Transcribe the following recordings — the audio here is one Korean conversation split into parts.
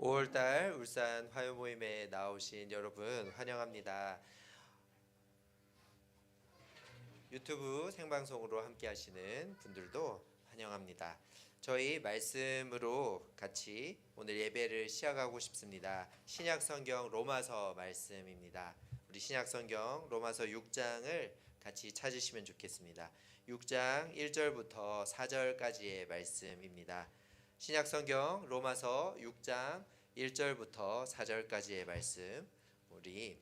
5월달 울산 화요 모임에 나오신 여러분 환영합니다. 유튜브 생방송으로 함께 하시는 분들도 환영합니다. 저희 말씀으로 같이 오늘 예배를 시작하고 싶습니다. 신약 성경 로마서 말씀입니다. 우리 신약 성경 로마서 6장을 같이 찾으시면 좋겠습니다. 6장 1절부터 4절까지의 말씀입니다. 신약 성경 로마서 6장 1절부터 4절까지의 말씀, 우리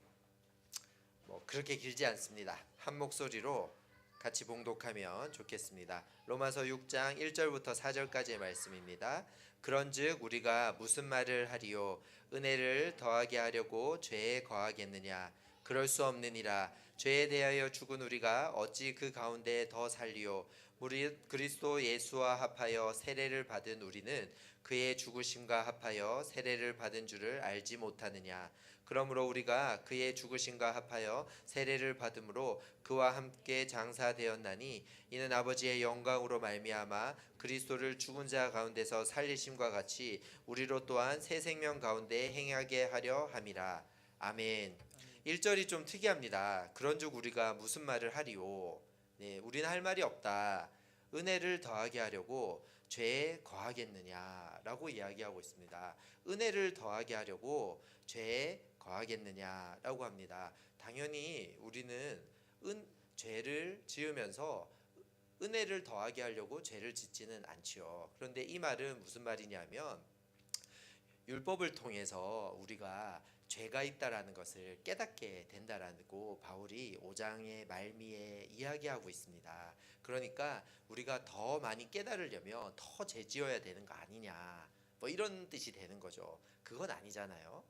그렇게 길지 않습니다. 한 목소리로 같이 봉독하면 좋겠습니다. 로마서 6장 1절부터 4절까지의 말씀입니다. 그런즉 우리가 무슨 말을 하리요? 은혜를 더하게 하려고 죄에 거하겠느냐? 그럴 수 없느니라. 죄에 대하여 죽은 우리가 어찌 그 가운데 더 살리요? 우리 그리스도 예수와 합하여 세례를 받은 우리는 그의 죽으심과 합하여 세례를 받은 줄을 알지 못하느냐? 그러므로 우리가 그의 죽으심과 합하여 세례를 받음으로 그와 함께 장사되었나니 이는 아버지의 영광으로 말미암아 그리스도를 죽은 자 가운데서 살리심과 같이 우리로 또한 새 생명 가운데 행하게 하려 함이라. 아멘. 1절이 좀 특이합니다. 그런즉 우리가 무슨 말을 하리요? 네, 우리는 할 말이 없다. 은혜를 더하게 하려고 죄에 거하겠느냐라고 이야기하고 있습니다. 은혜를 더하게 하려고 죄에 거하겠느냐라고 합니다. 당연히 우리는 죄를 지으면서 은혜를 더하게 하려고 죄를 짓지는 않지요. 그런데 이 말은 무슨 말이냐면 율법을 통해서 우리가 죄가 있다라는 것을 깨닫게 된다라고 바울이 5장의 말미에 이야기하고 있습니다. 그러니까 우리가 더 많이 깨달으려면 더 죄 지어야 되는 거 아니냐, 이런 뜻이 되는 거죠. 그건 아니잖아요.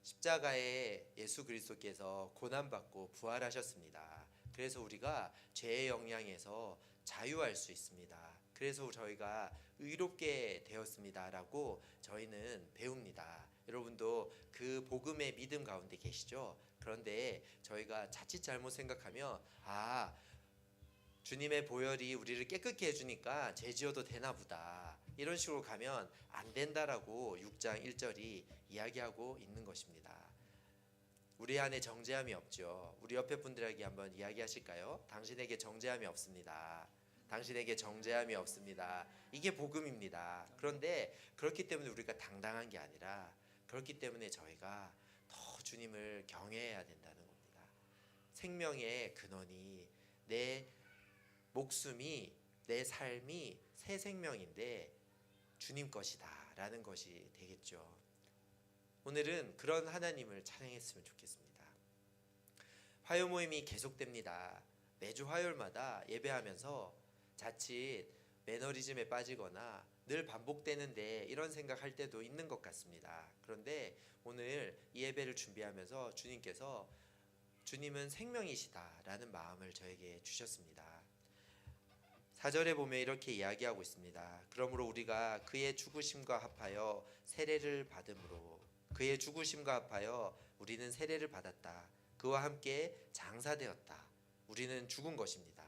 십자가에 예수 그리스도께서 고난받고 부활하셨습니다. 그래서 우리가 죄의 영향에서 자유할 수 있습니다. 그래서 저희가 의롭게 되었습니다라고 저희는 배웁니다. 여러분도 그 복음의 믿음 가운데 계시죠? 그런데 저희가 자칫 잘못 생각하면 주님의 보혈이 우리를 깨끗게 해주니까 죄 지어도 되나 보다, 이런 식으로 가면 안 된다라고 6장 1절이 이야기하고 있는 것입니다. 우리 안에 정죄함이 없죠. 우리 옆에 분들에게 한번 이야기하실까요? 당신에게 정죄함이 없습니다. 당신에게 정죄함이 없습니다. 이게 복음입니다. 그런데 그렇기 때문에 우리가 당당한 게 아니라 그렇기 때문에 저희가 더 주님을 경외해야 된다는 겁니다. 생명의 근원이 내 목숨이, 내 삶이 새 생명인데 주님 것이다 라는 것이 되겠죠. 오늘은 그런 하나님을 찬양했으면 좋겠습니다. 화요 모임이 계속됩니다. 매주 화요일마다 예배하면서 자칫 매너리즘에 빠지거나 늘 반복되는데 이런 생각할 때도 있는 것 같습니다. 그런데 오늘 이 예배를 준비하면서 주님께서 주님은 생명이시다라는 마음을 저에게 주셨습니다. 4절에 보면 이렇게 이야기하고 있습니다. 그러므로 우리가 그의 죽으심과 합하여 세례를 받음으로, 그의 죽으심과 합하여 우리는 세례를 받았다. 그와 함께 장사되었다. 우리는 죽은 것입니다.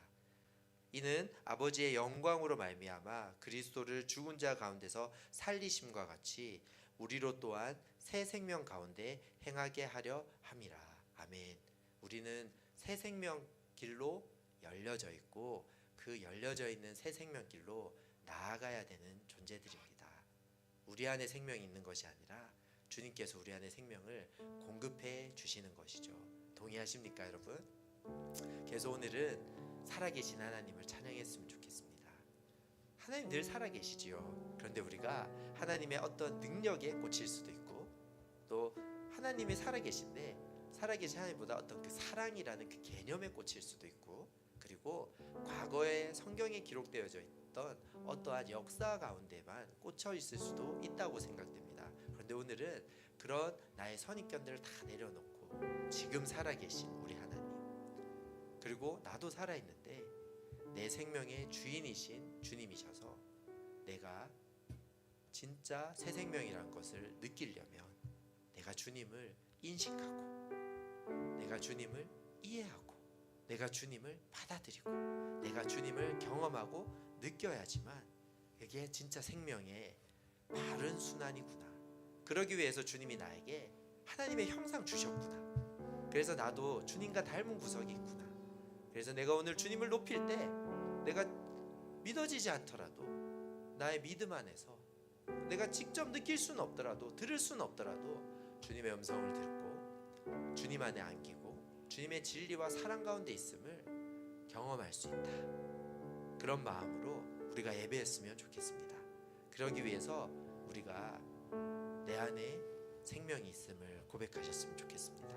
이는 아버지의 영광으로 말미암아 그리스도를 죽은 자 가운데서 살리심과 같이 우리로 또한 새 생명 가운데 행하게 하려 함이라. 아멘. 우리는 새 생명 길로 열려져 있고 그 열려져 있는 새 생명 길로 나아가야 되는 존재들입니다. 우리 안에 생명이 있는 것이 아니라 주님께서 우리 안에 생명을 공급해 주시는 것이죠. 동의하십니까, 여러분? 그래서 오늘은 살아계신 하나님을 찬양했으면 좋겠습니다. 하나님 늘 살아계시지요. 그런데 우리가 하나님의 어떤 능력에 꽂힐 수도 있고, 또 하나님이 살아계신데 살아계신 하나님보다 어떤 그 사랑이라는 그 개념에 꽂힐 수도 있고, 그리고 과거에 성경에 기록되어져 있던 어떠한 역사 가운데만 꽂혀 있을 수도 있다고 생각됩니다. 그런데 오늘은 그런 나의 선입견들을 다 내려놓고 지금 살아계신 우리 하나님, 그리고 나도 살아있는데 내 생명의 주인이신 주님이셔서 내가 진짜 새 생명이라는 것을 느끼려면 내가 주님을 인식하고, 내가 주님을 이해하고, 내가 주님을 받아들이고, 내가 주님을 경험하고 느껴야지만 이게 진짜 생명의 바른 순환이구나, 그러기 위해서 주님이 나에게 하나님의 형상 주셨구나. 그래서 나도 주님과 닮은 구석이 있구나. 그래서 내가 오늘 주님을 높일 때 내가 믿어지지 않더라도 나의 믿음 안에서 내가 직접 느낄 수는 없더라도 들을 수는 없더라도 주님의 음성을 듣고 주님 안에 안기고 주님의 진리와 사랑 가운데 있음을 경험할 수 있다. 그런 마음으로 우리가 예배했으면 좋겠습니다. 그러기 위해서 우리가 내 안에 생명이 있음을 고백하셨으면 좋겠습니다.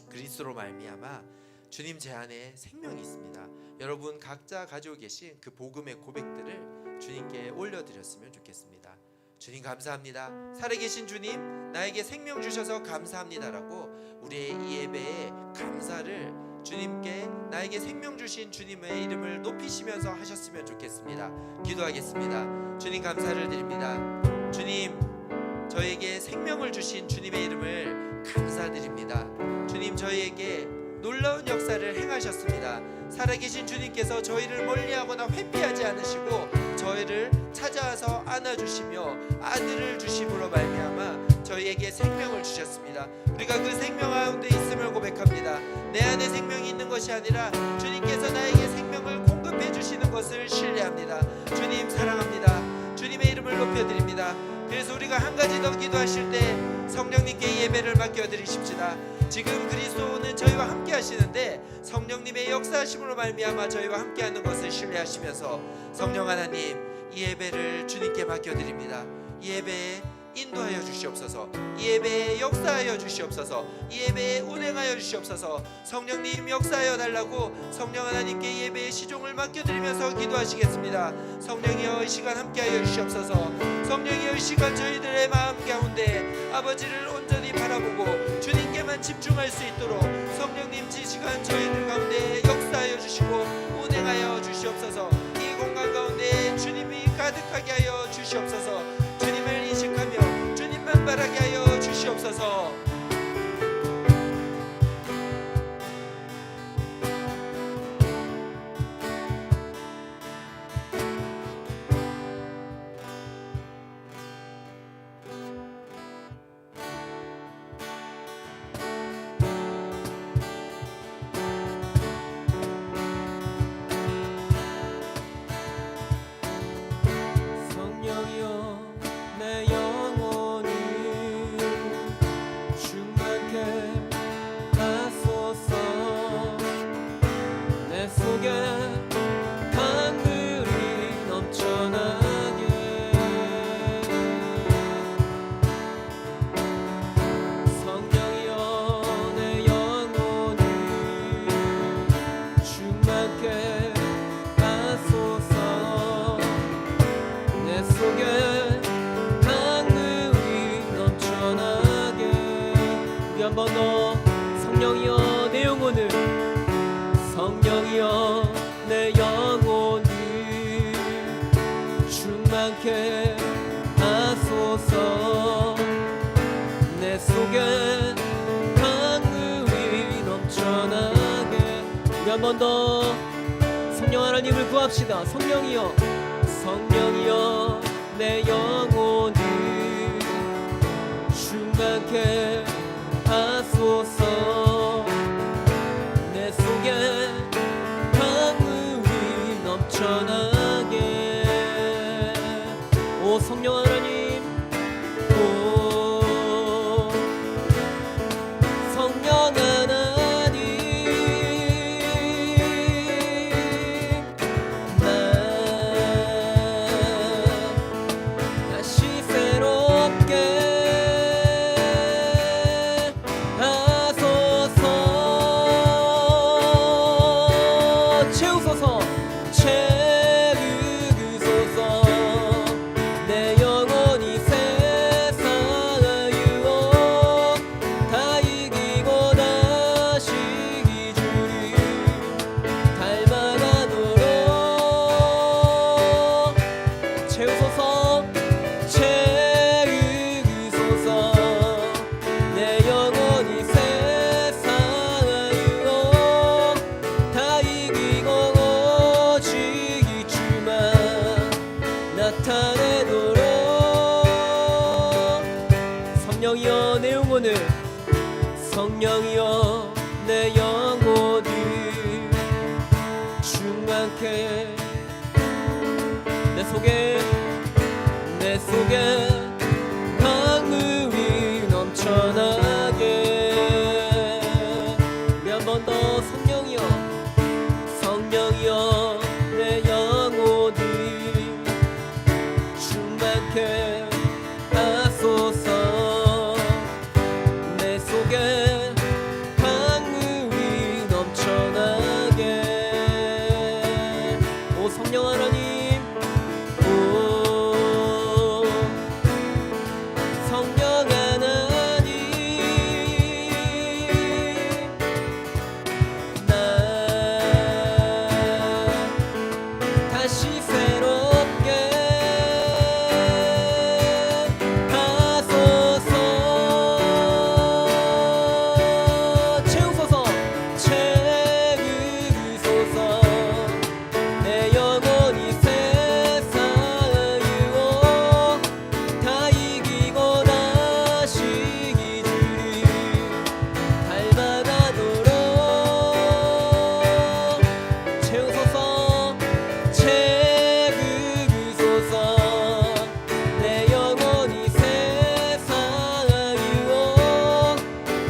그리스도로 말미암아 주님 제 안에 생명이 있습니다. 여러분 각자 가지고 계신 그 복음의 고백들을 주님께 올려드렸으면 좋겠습니다. 주님 감사합니다. 살아계신 주님 나에게 생명 주셔서 감사합니다라고 우리의 이 예배에 감사를 주님께 나에게 생명 주신 주님의 이름을 높이시면서 하셨으면 좋겠습니다. 기도하겠습니다. 주님 감사를 드립니다. 주님 저에게 생명을 주신 주님의 이름을 감사드립니다. 주님 저희에게 놀라운 역사를 행하셨습니다. 살아계신 주님께서 저희를 멀리하거나 회피하지 않으시고 저희를 찾아와서 안아주시며 아들을 주심으로 말미암아 저희에게 생명을 주셨습니다. 우리가 그 생명 가운데 있음을 고백합니다. 내 안에 생명이 있는 것이 아니라 주님께서 나에게 생명을 공급해 주시는 것을 신뢰합니다. 주님 사랑합니다. 주님의 이름을 높여드립니다. 그래서 우리가 한 가지 더 기도하실 때 성령님께 예배를 맡겨드리십시다. 지금 그리스도는 저희와 함께 하시는데 성령님의 역사하심으로 말미암아 저희와 함께하는 것을 신뢰하시면서 성령 하나님 이 예배를 주님께 맡겨드립니다. 이 예배에 인도하여 주시옵소서. 이 예배에 역사하여 주시옵소서. 이 예배에 운행하여 주시옵소서. 성령님 역사하여 달라고 성령 하나님께 예배의 시종을 맡겨드리면서 기도하시겠습니다. 성령이여 이 시간 함께하여 주시옵소서. 성령이여 이 시간 저희들의 마음 가운데 아버지를 온전히 바라보고 주님께만 집중할 수 있도록 성령님 이 시간 저희들 가운데 역사하여 주시고 운행하여 주시옵소서. 이 공간 가운데 주님이 가득하게 하여 주시옵소서. 주님을 인식하며 주님만 바라게 하여 주시옵소서. 한 번 더 성령이여 내 영혼을 성령이여 내 영혼을 충만케 하소서. 내 속에 강물이 넘쳐나게. 우리 한 번 더 성령 하나님을 구합시다. 성령이여 성령이여 내 영혼을 충만케 하소서. 내 속에 강물이 넘쳐나게. 오 성령 하나님, 오 성령 하나님, 나 다시 새롭게 나타내도록 성령이여 내 영혼을 성령이여 내 영혼을 충만케 내 속에 강물이 넘쳐나게 우리 한 번 더 성령이여 내 영혼을 충만케 하소서 내 속에 강물이 넘쳐나게 오 성령 하나님 오 성령 하나님 나 다시 새롭게 하소서 채우소서 내 영혼이 세상을 다 이기고 다시 이주리 닮아가도록 채우소서 내 영혼이 세상을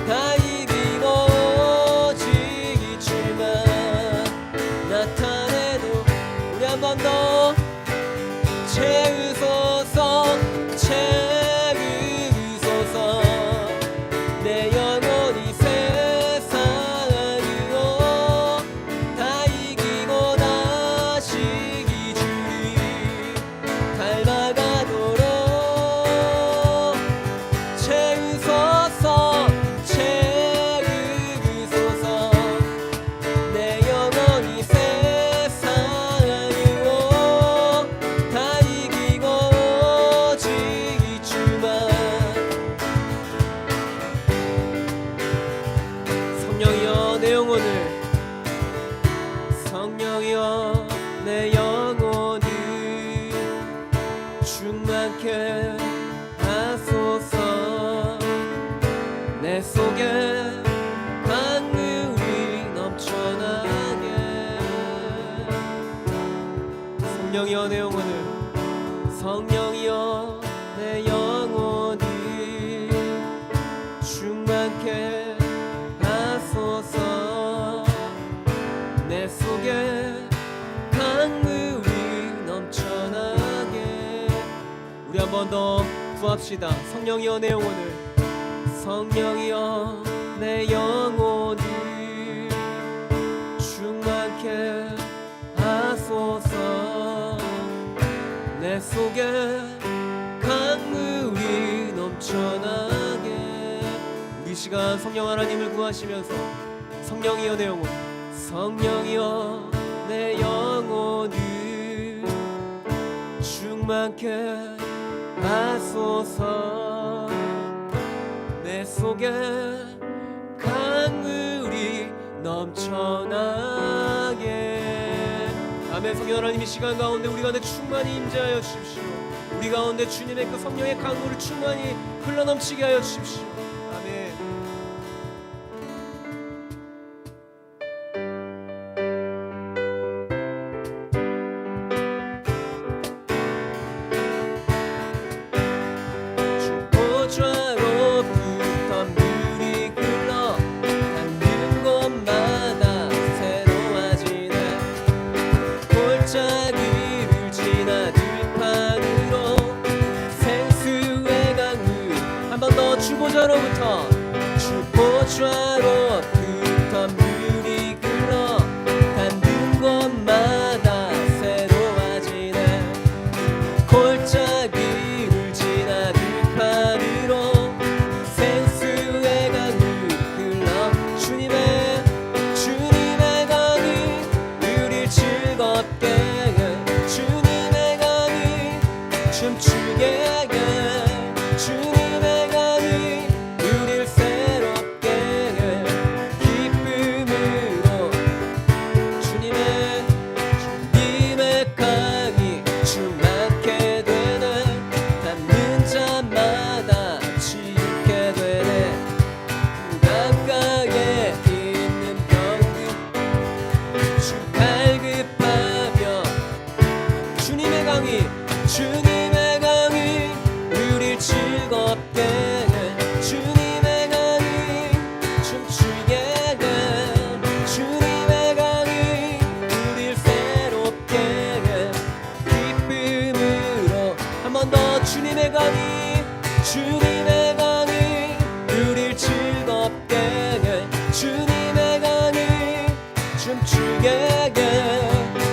다 이기고 오직 이주만 나타내도 우리 한 번 더 채우소서 내 영혼이 세상을 다 이기고 다시 이주리 닮아가도록 채우소서 내 영혼이 세상을 다 이기고 오직 이주만 성령이여 내 영혼을 충만케 하소서 내 속에 강물이 넘쳐나게 성령이여 내 영혼을 충만케 하소서 내 속에 강물이 넘쳐나게 우리 한 번 더 구합시다. 성령이여 내 영혼을 충만케 하소서 내 속에 강물이 넘쳐나게 우리 시간 성령 하나님을 구하시면서 성령이여 내 영혼을 충만케 하소서 내 속에 강물이 넘쳐나게 아멘. 성령 하나님 이 시간 가운데 우리 가운데 충만히 임재하여 주십시오. 우리 가운데 주님의 그 성령의 강물을 충만히 흘러넘치게 하여 주십시오. 아멘. 주보좌로부터 물이 흘러 닿는 곳마다 새로워지네. 골짜기를 지나 들판으로 생수의 강물 한 번 더 주보좌로부터 물이 흘러 닿는 곳마다 새로워지네. 골짜기를 지나 들판으로 생수의 강물 흘러 주님의 강이 우릴 즐겁게 해. 주님의 강이 춤추게 해. 주님의 강이 우릴 새롭게 해. 기쁨으로 주님의 강이 충만케 되네. 닿는 자마다 지게 주님의 강이 주님의 강이 우릴 즐겁게 해 주님의 강이 춤추게 해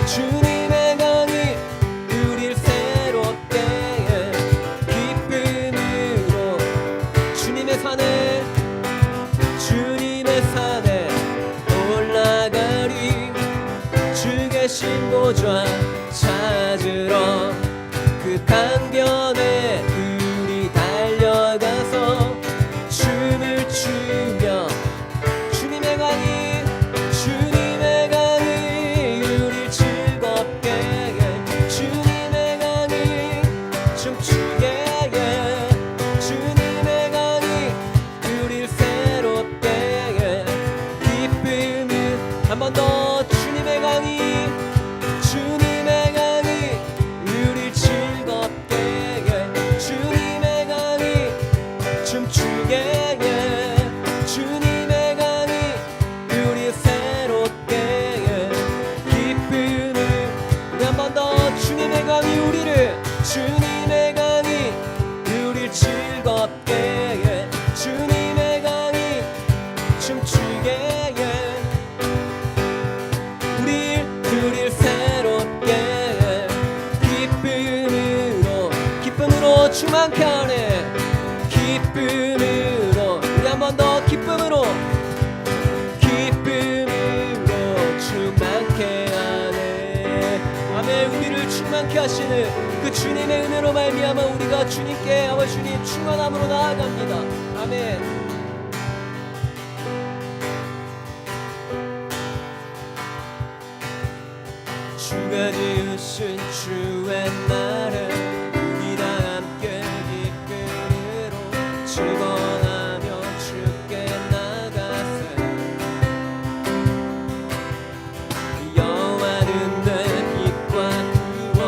주님의 강이 우릴 새롭게 해 기쁨으로 주님의 산에 올라가리 주 계신 보좌 찾으러 그 강변에 우리 달려가서 춤을 추며 주님의 강이 우릴 즐겁게 해 주님의 강이 춤추게 해 주님의 강이 우릴 새롭게 해 기쁨을 한 번 더 주님의 강이 우릴 즐겁게 해 주님의 강이 춤추게 해 주님의 강이 우리 새롭게 해 기쁨을 우리 한 번 더 주님의 강이 주님의 강이 우릴 즐겁게 해 주님의 강이 춤추게 해 우릴 새롭게 해 기쁨으로 충만케 하네 기쁨으로 우리 한 번 더 기쁨으로 충만케 하네 아멘. 우리를 충만케 하시는 그 주님의 은혜로 말미암아 우리가 주님께 아버 주님 충만함으로 나아갑니다. 아멘. 주가 지으신 주의 날에 우리 다 함께 기쁨으로 즐거워하며 주께 나가세 여호와는 내 빛과 구원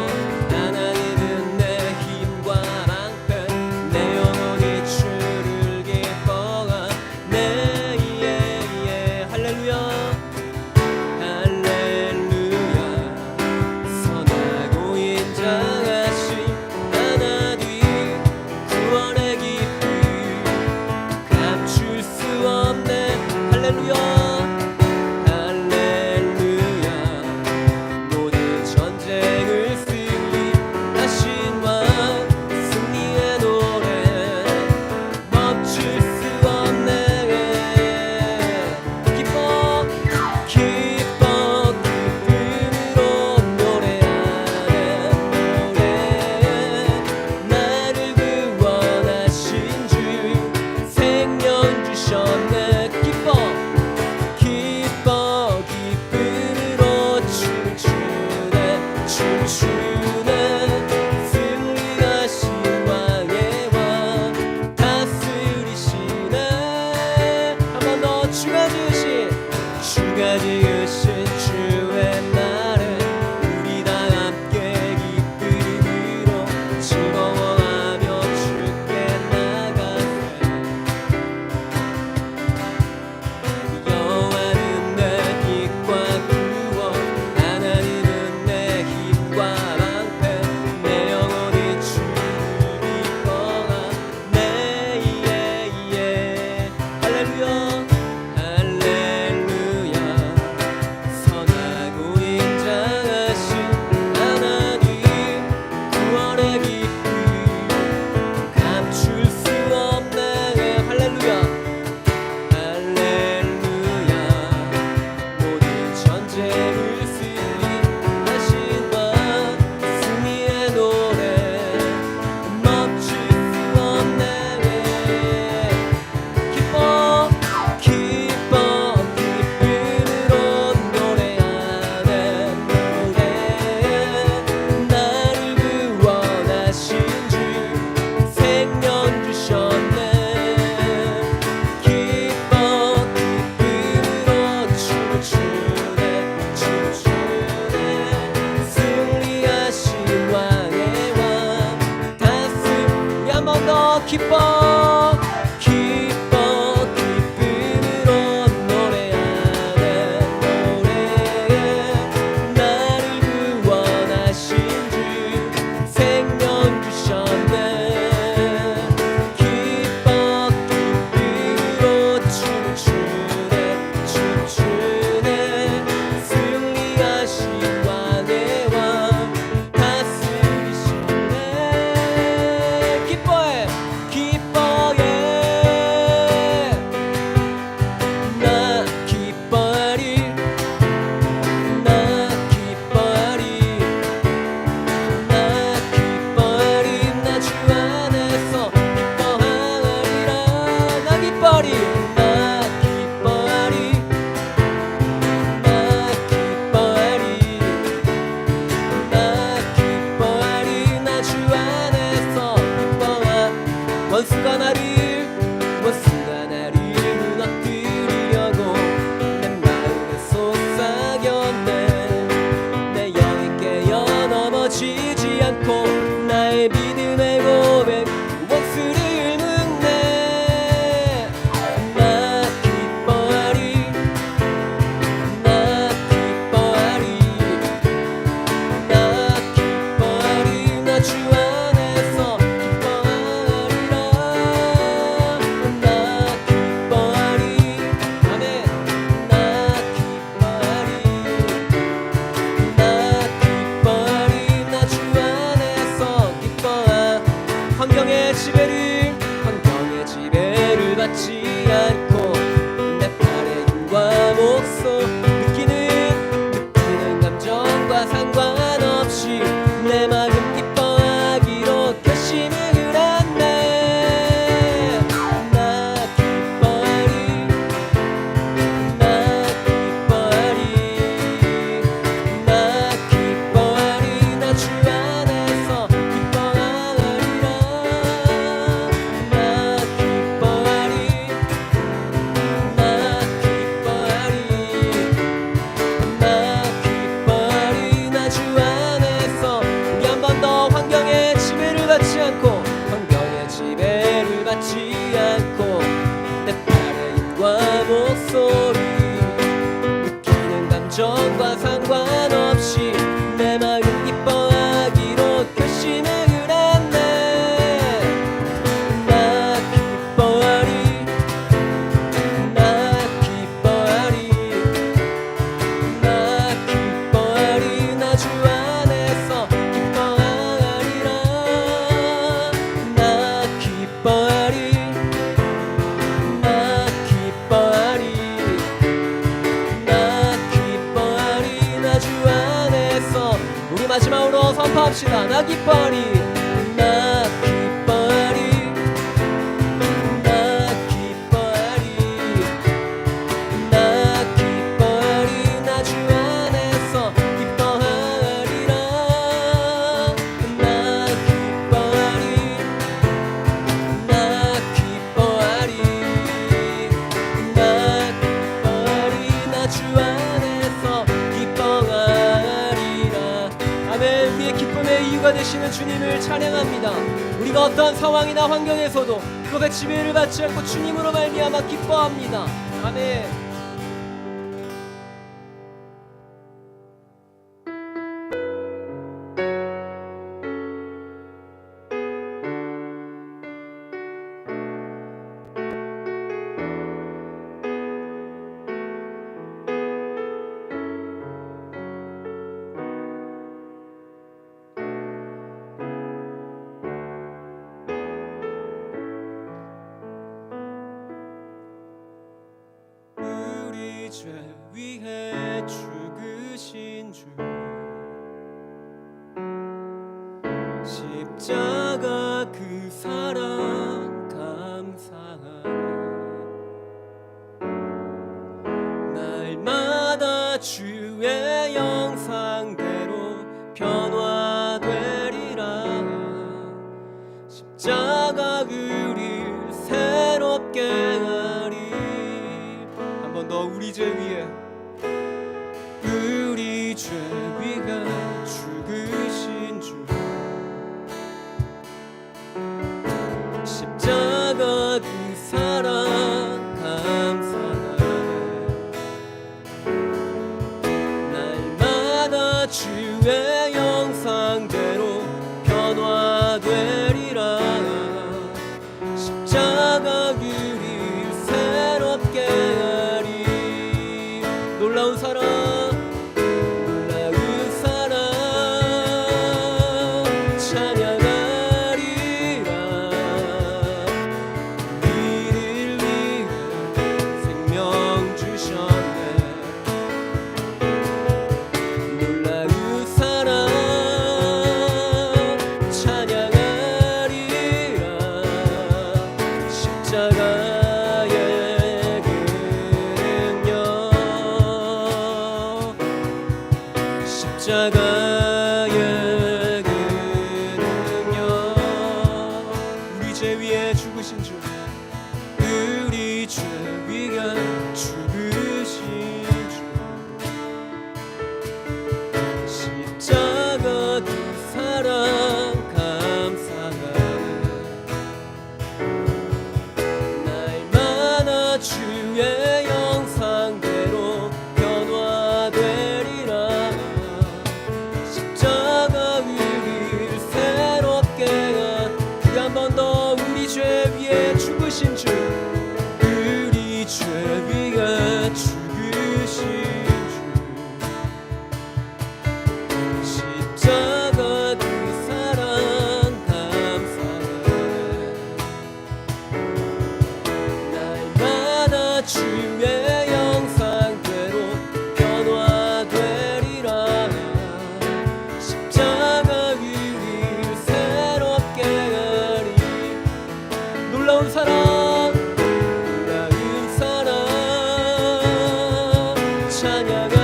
하나님은 내 힘과 방패 내 영혼이 주를 기뻐하네 할렐루야 기뻐 기뻐 기쁨으로 노래하네 노래해 나를 구원하신 주 생명 주셨네 원수가 나를 무너뜨리려고 내 마음에 속삭였네. 내 영이 깨어 넘어지지 않고 나의 믿음의 고백 원수를 묶네. 나 기뻐하리 나 기뻐하리 나 기뻐하리 나 주 안에서 기뻐하리라. 나 기뻐하리 아멘. 나 기뻐하리 나 기뻐하리 나 주 안에서 기뻐하. 환경의 지배를 받지 않고 내 팔의 힘과 목소 느끼는 감정과 상관없이 내 마음 기뻐하기로 결심을 했네. 나 기뻐하리 나 기뻐하리 나 기뻐하리 나 주 안에서 기뻐하리라. 나 기뻐하리 나 기뻐하리 나 기뻐하리 나 주 안에서. 우리 한 번 더 환경의 지배를 받지 않고 내 팔의 힘과 목소리 느끼는 감정과 상관없이 내 마음 기뻐하기로 결심을 했네. 나 기뻐하리 나 기뻐하리 나 기뻐하리 나 주 안에서 기뻐하리라. 나 기뻐하리 나 기뻐하리 나 기뻐하리 나 주 안에서. 우리 마지막으로 선포합시다. 나 기뻐하리 나 기뻐하리 나 기뻐하리 나 기뻐하리 나 주 안에서 기뻐하리라. 나 기뻐하리 나 기뻐하리 나 기뻐하리 나 주 안에서 기뻐하리라. 아멘. 우리의 기쁨의 이유가 되시는 주님을 찬양합니다. 우리가 어떠한 상황이나 환경에서도 그것의 지배를 받지 않고 주님으로 말미암아 기뻐합니다. 아멘. 우리 죄 위해 죽으신 주 십자가 그 사랑 감사하네. 날마다 주의 영상대로 변화되리라. 십자가 우릴 새롭게 하리. 한 번 더 우리 죄 위해 죽으신 주 십자가 그 사랑 감사하네. 날마다 주의 영상대로 변화되리라. 십자가 우릴 새롭게 하리. 죄 위에 죽으신 주, 우리 죄 위에 죽으신 주, 십자가 그 사랑 감사하네. 날마다 주의 형상대로 변화되리라. 십자가 우리를 새롭게 우리 한 번 더 우리 죄 위에 죽으신 주, 우리 죄 위에 죽으신 주, 십자가 그 사랑 감사하네. 날마다 주의 형상대로 변화되리라. 십자가 우리를 새롭게 하리. 놀라운 사랑, 놀라운 사랑 찬양하리라.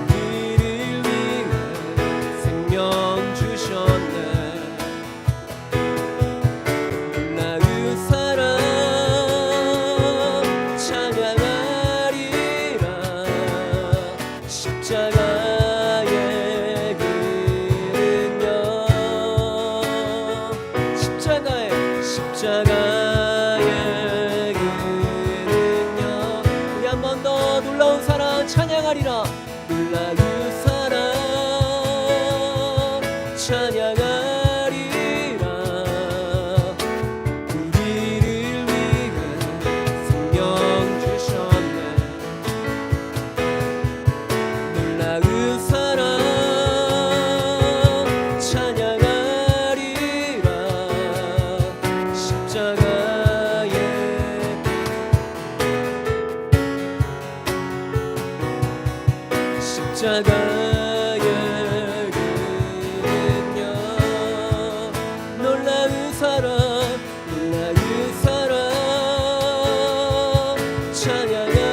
우리를 위해 생명 주셨네. 놀라운 사랑 찬양하리라. 십자가의 그능력, 십자가의 그능력. 우리 한 번 더 놀라운 사랑 찬양하리라. 놀라운 사랑 찬양하리라. 우리를 위해 생명 주셨네. 놀라운 사랑 찬양하리라. 십자가의 그능력. 놀라운 사랑, 놀라운 사랑 찬양하리라.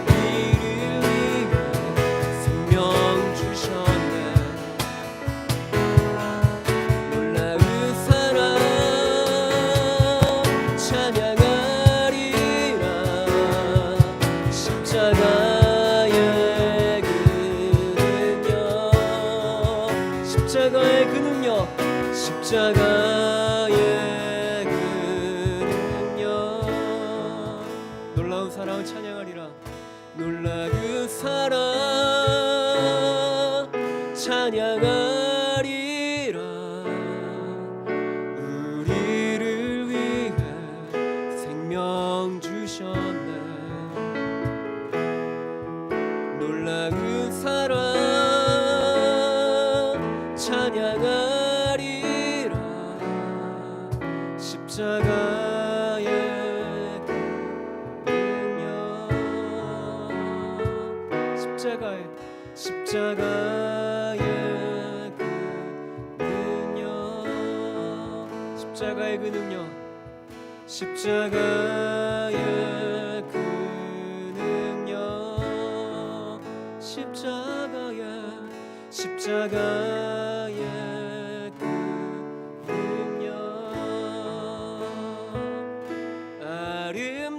우리를 위해 생명 주셨네. 놀라운 사랑 찬양하리라. 십자가의 그능력, 십자가의 그능력, 십자가의 그능력. 놀라운 사랑을 찬양하리라. 놀라운 사랑 찬양하리라. 우리를 위해 생명 주셨네. 놀라운 사랑 찬양하리라. 십자가의 그능력, 십자가의 그능력, 십자가의 그능력, 십자가의 그능력, 십자가의 그능력.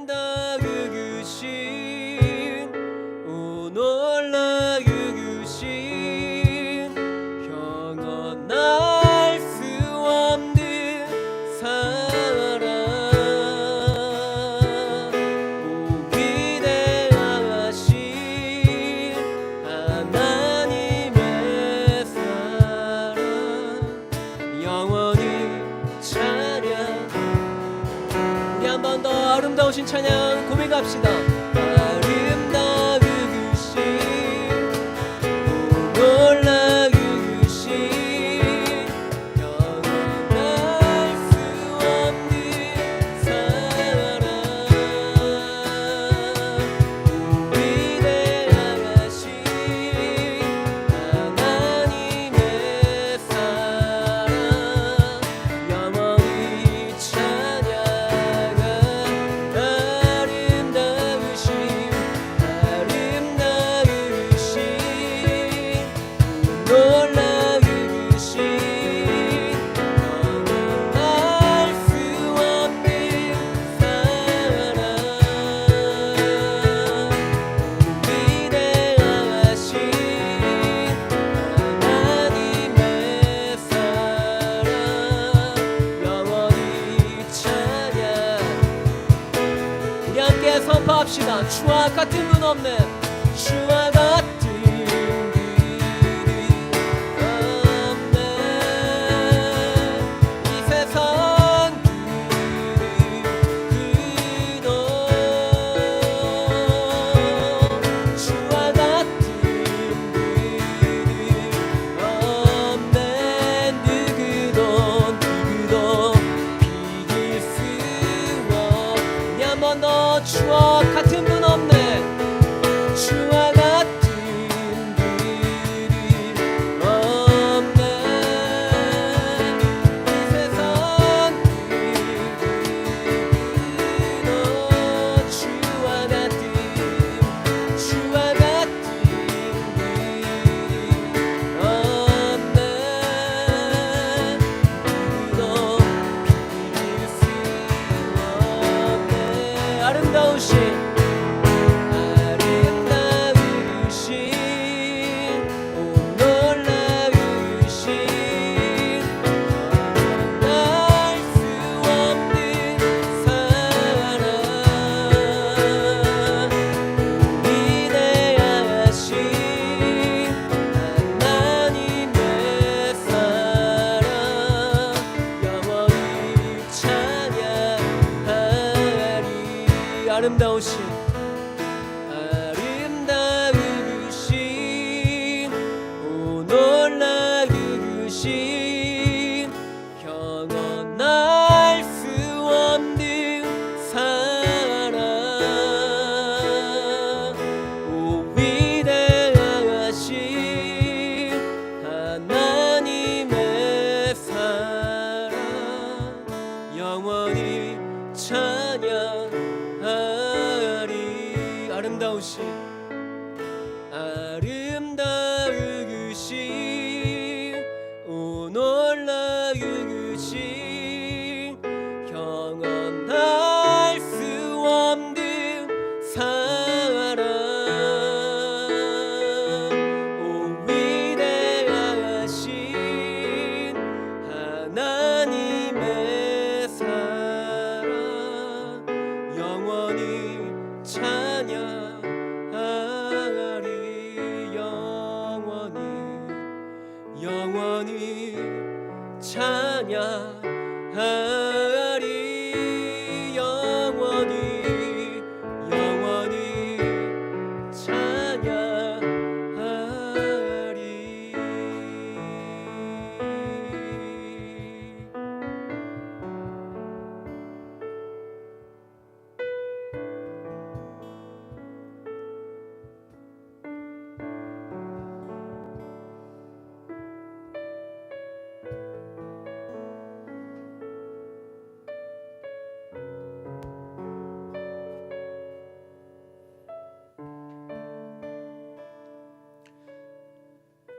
아름다우신 오 놀라우신 영원할 수 없는 사랑, 오 위대하신 하나님의 사랑, 영원히 찬양. 우리 한 번 더 아름다우신 찬양 고백합시다. 아름다우신 오 놀라우신 영원할 수 없는 사랑, 오 위대하신 하나님의 사랑, 영원히 찬양하. 아름다우신 기도합시다. 주와 같은 분 없네. 주와 같은 주와 같은 분 없네. 주와 같은 분이 없네. 이 세상 그리도 주와 같은 분이 없네. 누구도 비길 수 없네. 아름다우신 오 놀라우신 날 수 없는 사랑 위대하신 하나님의 사랑 영원히 찬양하리. 아름다우신 오 놀라우신 영원할 수 없는 사랑 오 위대하신 하나님의 사랑 영원히 찬양하리. 아름다우신 오 놀라우신 영원할 수 없는 사랑 오 위대하신 하나님의 사랑 영원히 찬양하리. 영원히 찬양하리. 영원히 찬양하리.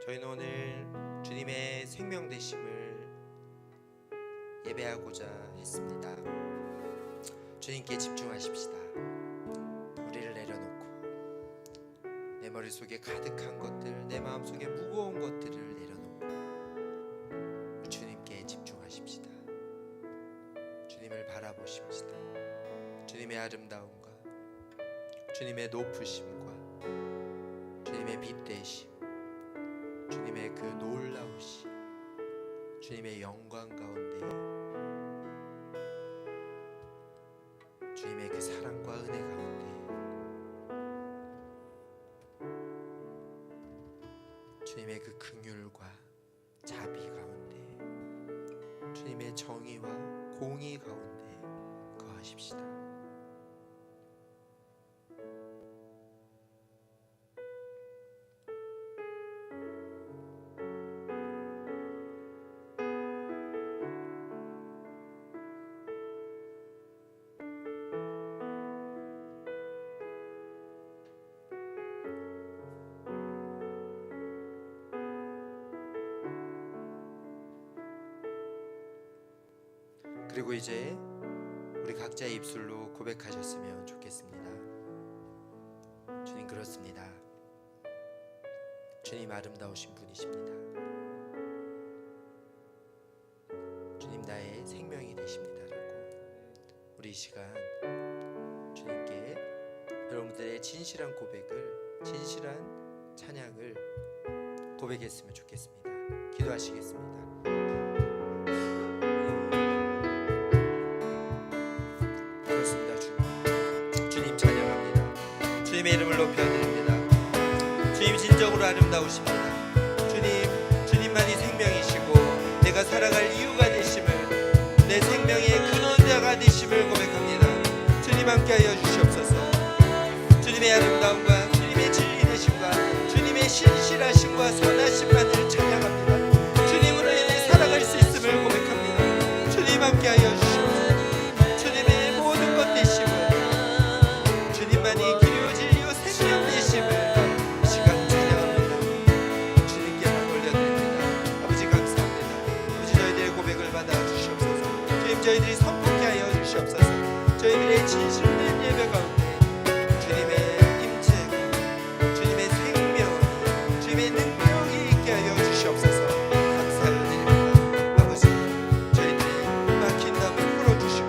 저희는 오늘 주님의 생명 되심을 예배하고자 했습니다. 주님께 집중하십시다. 우리를 내려놓고 내 머릿속에 가득한 것들, 내 마음속에 무거운 것들을 내려놓고 주님께 집중하십시다. 주님을 바라보십시다. 주님의 아름다움과 주님의 높으심과 주님의 빛되심, 주님의 그 놀라우심, 주님의 영광 가운데 주님의 그 사랑과 은혜 가운데 주님의 그 긍휼과 자비 가운데 주님의 정의와 공의 가운데 거하십시다. 그리고 이제 우리 각자의 입술로 고백하셨으면 좋겠습니다. 주님 그렇습니다. 주님 아름다우신 분이십니다. 주님 나의 생명이 되십니다라고 우리 이 시간 주님께 여러분들의 진실한 고백을, 진실한 찬양을 고백했으면 좋겠습니다. 기도하시겠습니다. 그렇습니다. 주님 찬양합니다. 주님의 이름을 높여드립니다. 주님 진정으로 아름다우십니다. 주님만이 생명이시고 내가 살아갈 이유가 되심을, 내 생명의 근원자가 되심을 고백합니다. 주님 함께하여 주시옵소서. 주님의 아름다움과 주님의 진리 되심과 주님의 신실하심과 선하심만을 찬양합니다. 주님으로 인해 살아갈 수 있음을 고백합니다. 주님 함께하여 주시옵소서. 주님의 모든 것 되심을, 주님만이 길이요 진리요 생명 되심을 이 시간 찬양합니다. 주님께만 올려드립니다. 아버지 감사합니다. 아버지 저희들의 고백을 받아 주시옵소서. 주님 저희들이 선포케 하여 주시옵소서. 저희들의 진실된 예배 가운데 주님의 임재, 주님의 생명, 주님의 능력이 있게 하여 주시옵소서. 감사를 드립니다. 아버지 저희들의 막힌 담을 풀어주시고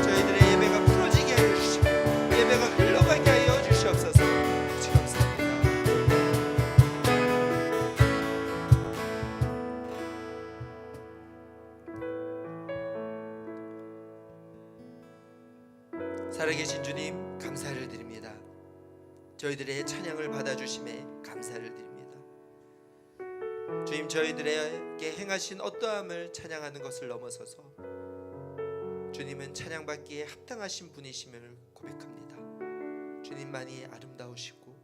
저희들의 예배가 풀어지게 하여 주시고 예배가 흘러가게 하여 주시옵소서. 아버지 감사합니다. 살아계신 주님 감사를 드립니다. 저희들의 찬양을 받아주심에 감사를 드립니다. 주님 저희들에게 행하신 어떠함을 찬양하는 것을 넘어서서 주님은 찬양받기에 합당하신 분이심을 고백합니다. 주님만이 아름다우시고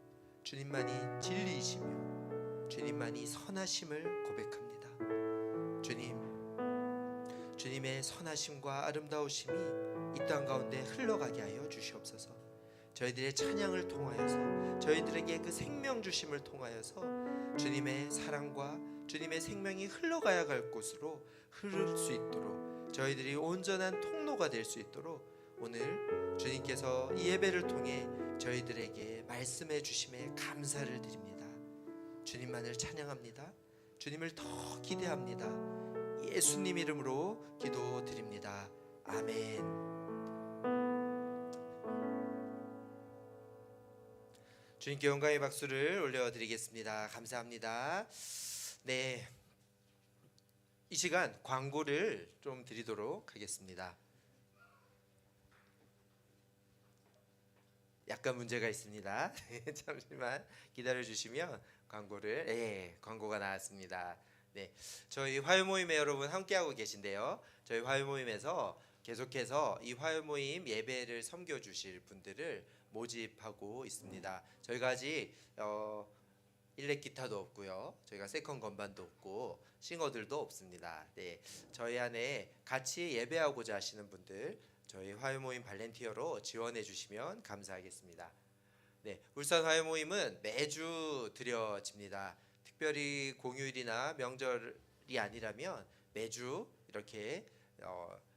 주님만이 진리이시며 주님만이 선하심을 고백합니다. 주님의 선하심과 아름다우심이 이 땅 가운데 흘러가게 하여 주시옵소서. 저희들의 찬양을 통하여서 저희들에게 그 생명 주심을 통하여서 주님의 사랑과 주님의 생명이 흘러가야 갈 곳으로 흐를 수 있도록 저희들이 온전한 통로가 될 수 있도록 오늘 주님께서 이 예배를 통해 저희들에게 말씀해 주심에 감사를 드립니다. 주님만을 찬양합니다. 주님을 더 기대합니다. 예수님 이름으로 기도드립니다. 아멘. 주님께 영광의 박수를 올려드리겠습니다. 감사합니다. 네, 이 시간 광고를 좀 드리도록 하겠습니다. 약간 문제가 있습니다. 잠시만 기다려 주시면 광고가 나왔습니다. 네, 저희 화요 모임에 여러분 함께하고 계신데요. 저희 화요 모임에서 계속해서 이 화요 모임 예배를 섬겨 주실 분들을 모집하고 있습니다. 저희가 아직 일렉 기타도 없고요. 저희가 세컨 건반도 없고 싱어들도 없습니다. 네, 저희 안에 같이 예배하고자 하시는 분들 저희 화요 모임 발렌티어로 지원해 주시면 감사하겠습니다. 네, 울산 화요 모임은 매주 드려집니다. 특별히 공휴일이나 명절이 아니라면 매주 이렇게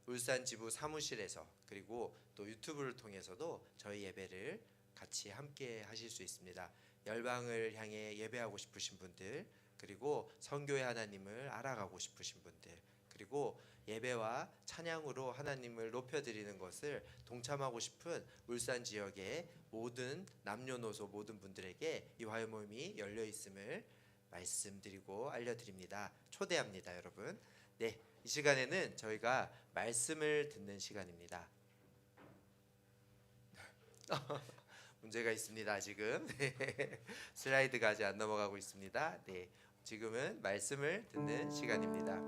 울산 지부 사무실에서 그리고 또 유튜브를 통해서도 저희 예배를 같이 함께 하실 수 있습니다. 열방을 향해 예배하고 싶으신 분들, 그리고 선교의 하나님을 알아가고 싶으신 분들, 그리고 예배와 찬양으로 하나님을 높여드리는 것을 동참하고 싶은 울산 지역의 모든 남녀노소 모든 분들에게 이 화요 모임이 열려 있음을 말씀드리고 알려드립니다. 초대합니다, 여러분. 네, 이 시간에는 저희가 말씀을 듣는 시간입니다. 문제가 있습니다. 지금 슬라이드가 아직 안 넘어가고 있습니다. 네, 지금은 말씀을 듣는 시간입니다.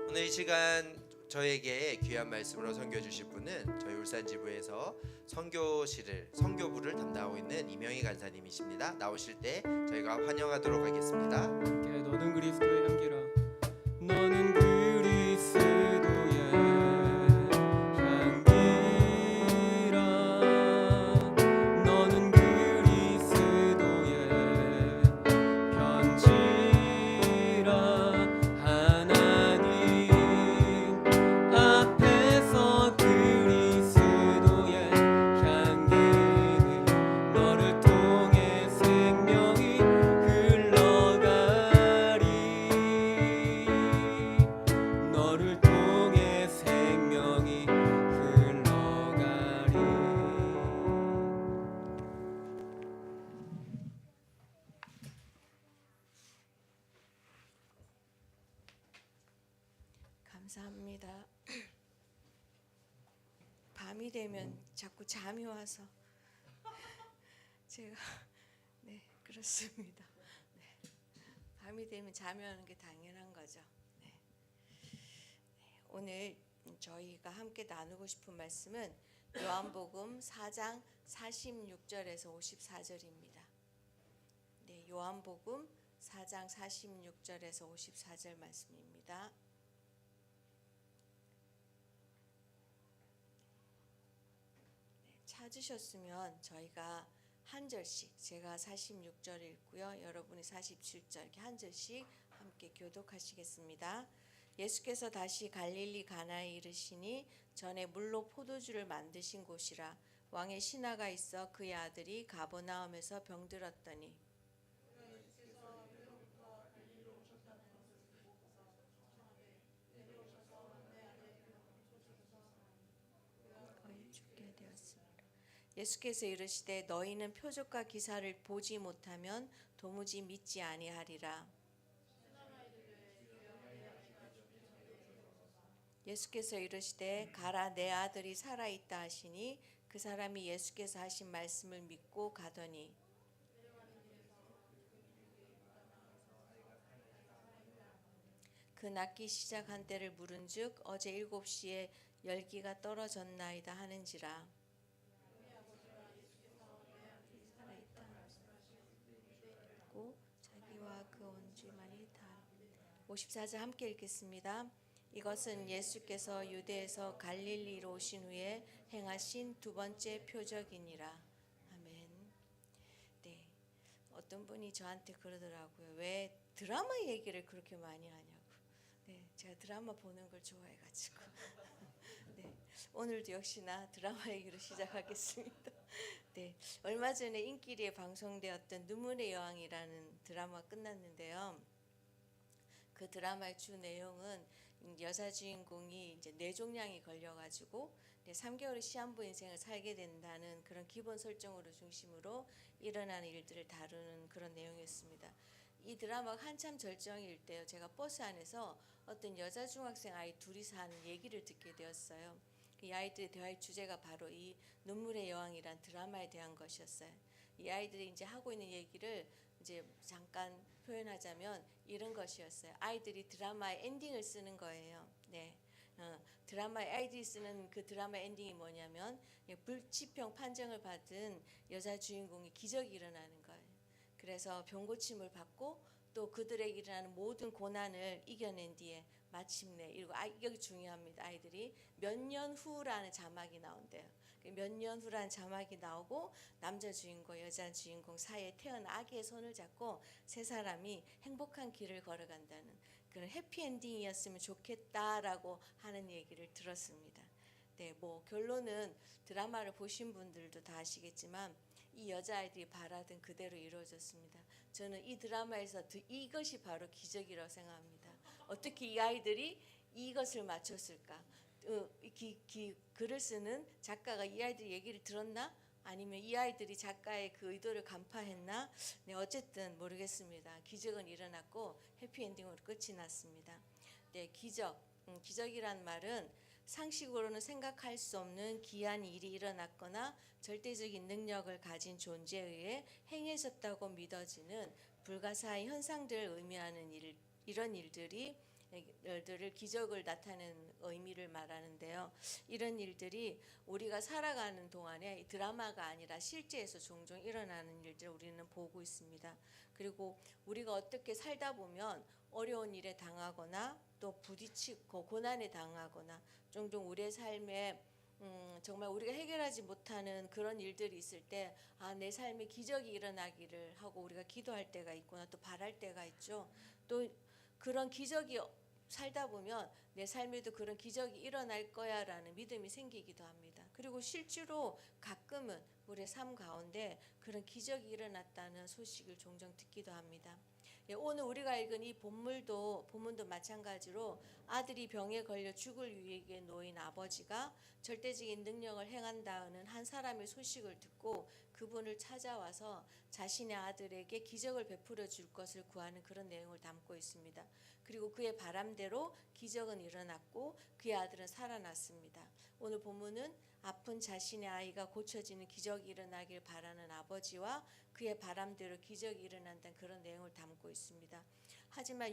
오늘 이 시간 저에게 귀한 말씀으로 선교 주실 분은 저희 울산 지부에서 선교부를 담당하고 있는 이명희 간사님이십니다. 나오실 때 저희가 환영하도록 하겠습니다. 너는 그리스도의 향기라. 너는 그리스도의 향기라. 너는 그리스도의 편지라. 하나님 앞에서 그리스도의 향기는 너를 통해 생명이 흘러가네. 감사합니다. 밤이 되면 자꾸 잠이 와서 제가 네 그렇습니다. 네. 밤이 되면 잠이 오는 게 당연한 거죠. 네. 오늘 저희가 함께 나누고 싶은 말씀은 요한복음 4장 46절에서 54절입니다. 네, 요한복음 4장 46절에서 54절 말씀입니다. 찾으셨으면 저희가 한 절씩, 제가 46절 읽고요, 여러분이 47절 이렇게 한 절씩 함께 교독하시겠습니다. 예수께서 다시 갈릴리 가나에 이르시니 전에 물로 포도주를 만드신 곳이라. 왕의 신하가 있어 그의 아들이 가버나움에서 병들었더니 거의 죽게 되었습니다. 예수께서 이르시되 너희는 표적과 기사를 보지 못하면 도무지 믿지 아니하리라. 예수께서 이르시되 가라 내 아들이 살아 있다 하시니 그 사람이 예수께서 하신 말씀을 믿고 가더니 그 낫기 시작한 때를 물은즉 어제 7시에 열기가 떨어졌나이다 하는지라. 고 자기와 그 온 집만이 다. 54절 함께 읽겠습니다. 이것은 예수께서 유대에서 갈릴리로 오신 후에 행하신 두 번째 표적이니라. 아멘. 네, 어떤 분이 저한테 그러더라고요. 왜 드라마 얘기를 그렇게 많이 하냐고. 네, 제가 드라마 보는 걸 좋아해가지고. 네, 오늘도 역시나 드라마 얘기로 시작하겠습니다. 네, 얼마 전에 인기리에 방송되었던 눈물의 여왕이라는 드라마 끝났는데요. 그 드라마의 주 내용은 여자 주인공이 이제 뇌종양이 걸려가지고 3개월의 시한부 인생을 살게 된다는 그런 기본 설정으로 중심으로 일어나는 일들을 다루는 그런 내용이었습니다. 이 드라마가 한참 절정일 때요, 제가 버스 안에서 어떤 여자 중학생 아이 둘이서 하는 얘기를 듣게 되었어요. 이 아이들의 대화의 주제가 바로 이 눈물의 여왕이란 드라마에 대한 것이었어요. 이 아이들이 이제 하고 있는 얘기를 이제 잠깐 표현하자면 이런 것이었어요. 아이들이 드라마의 엔딩을 쓰는 거예요. 네. 드라마의 아이들이 쓰는 그 드라마 엔딩이 뭐냐면 불치병 판정을 받은 여자 주인공이 기적이 일어나는 거예요. 그래서 병고침을 받고 또 그들에게 일어나는 모든 고난을 이겨낸 뒤에 마침내, 이거 여기 중요합니다. 아이들이 몇 년 후라는 자막이 나온대요. 몇 년 후라는 자막이 나오고 남자 주인공, 여자 주인공 사이에 태어난 아기의 손을 잡고 세 사람이 행복한 길을 걸어간다는 그런 해피엔딩이었으면 좋겠다라고 하는 얘기를 들었습니다. 네, 뭐 결론은 드라마를 보신 분들도 다 아시겠지만 이 여자아이들이 바라던 그대로 이루어졌습니다. 저는 이 드라마에서 이것이 바로 기적이라고 생각합니다. 어떻게 이 아이들이 이것을 맞췄을까? 글을 쓰는 작가가 이 아이들 얘기를 들었나? 아니면 이 아이들이 작가의 그 의도를 간파했나? 네, 어쨌든 모르겠습니다. 기적은 일어났고 해피엔딩으로 끝이 났습니다. 네, 기적이란 말은 상식으로는 생각할 수 없는 기이한 일이 일어났거나 절대적인 능력을 가진 존재에 의해 행해졌다고 믿어지는 불가사의 현상들을 의미하는 이런 일들을 기적을 나타내는 의미를 말하는데요. 이런 일들이 우리가 살아가는 동안에 드라마가 아니라 실제에서 종종 일어나는 일들을 우리는 보고 있습니다. 그리고 우리가 어떻게 살다 보면 어려운 일에 당하거나 또 부딪히고 고난에 당하거나 종종 우리의 삶에 정말 우리가 해결하지 못하는 그런 일들이 있을 때 내 삶에 기적이 일어나기를 하고 우리가 기도할 때가 있구나, 또 바랄 때가 있죠. 또 그런 기적이 살다 보면 내 삶에도 그런 기적이 일어날 거야라는 믿음이 생기기도 합니다. 그리고 실제로 가끔은 우리의 삶 가운데 그런 기적이 일어났다는 소식을 종종 듣기도 합니다. 오늘 우리가 읽은 이 본문도 마찬가지로 아들이 병에 걸려 죽을 위기에 놓인 아버지가 절대적인 능력을 행한다는 한 사람의 소식을 듣고 그분을 찾아와서 자신의 아들에게 기적을 베풀어 줄 것을 구하는 그런 내용을 담고 있습니다. 그리고 그의 바람대로 기적은 일어났고 그의 아들은 살아났습니다. 오늘 본문은 아픈 자신의 아이가 고쳐지는 기적이 일어나길 바라는 아버지와 그의 바람대로 기적이 일어난다는 그런 내용을 담고 있습니다. 하지만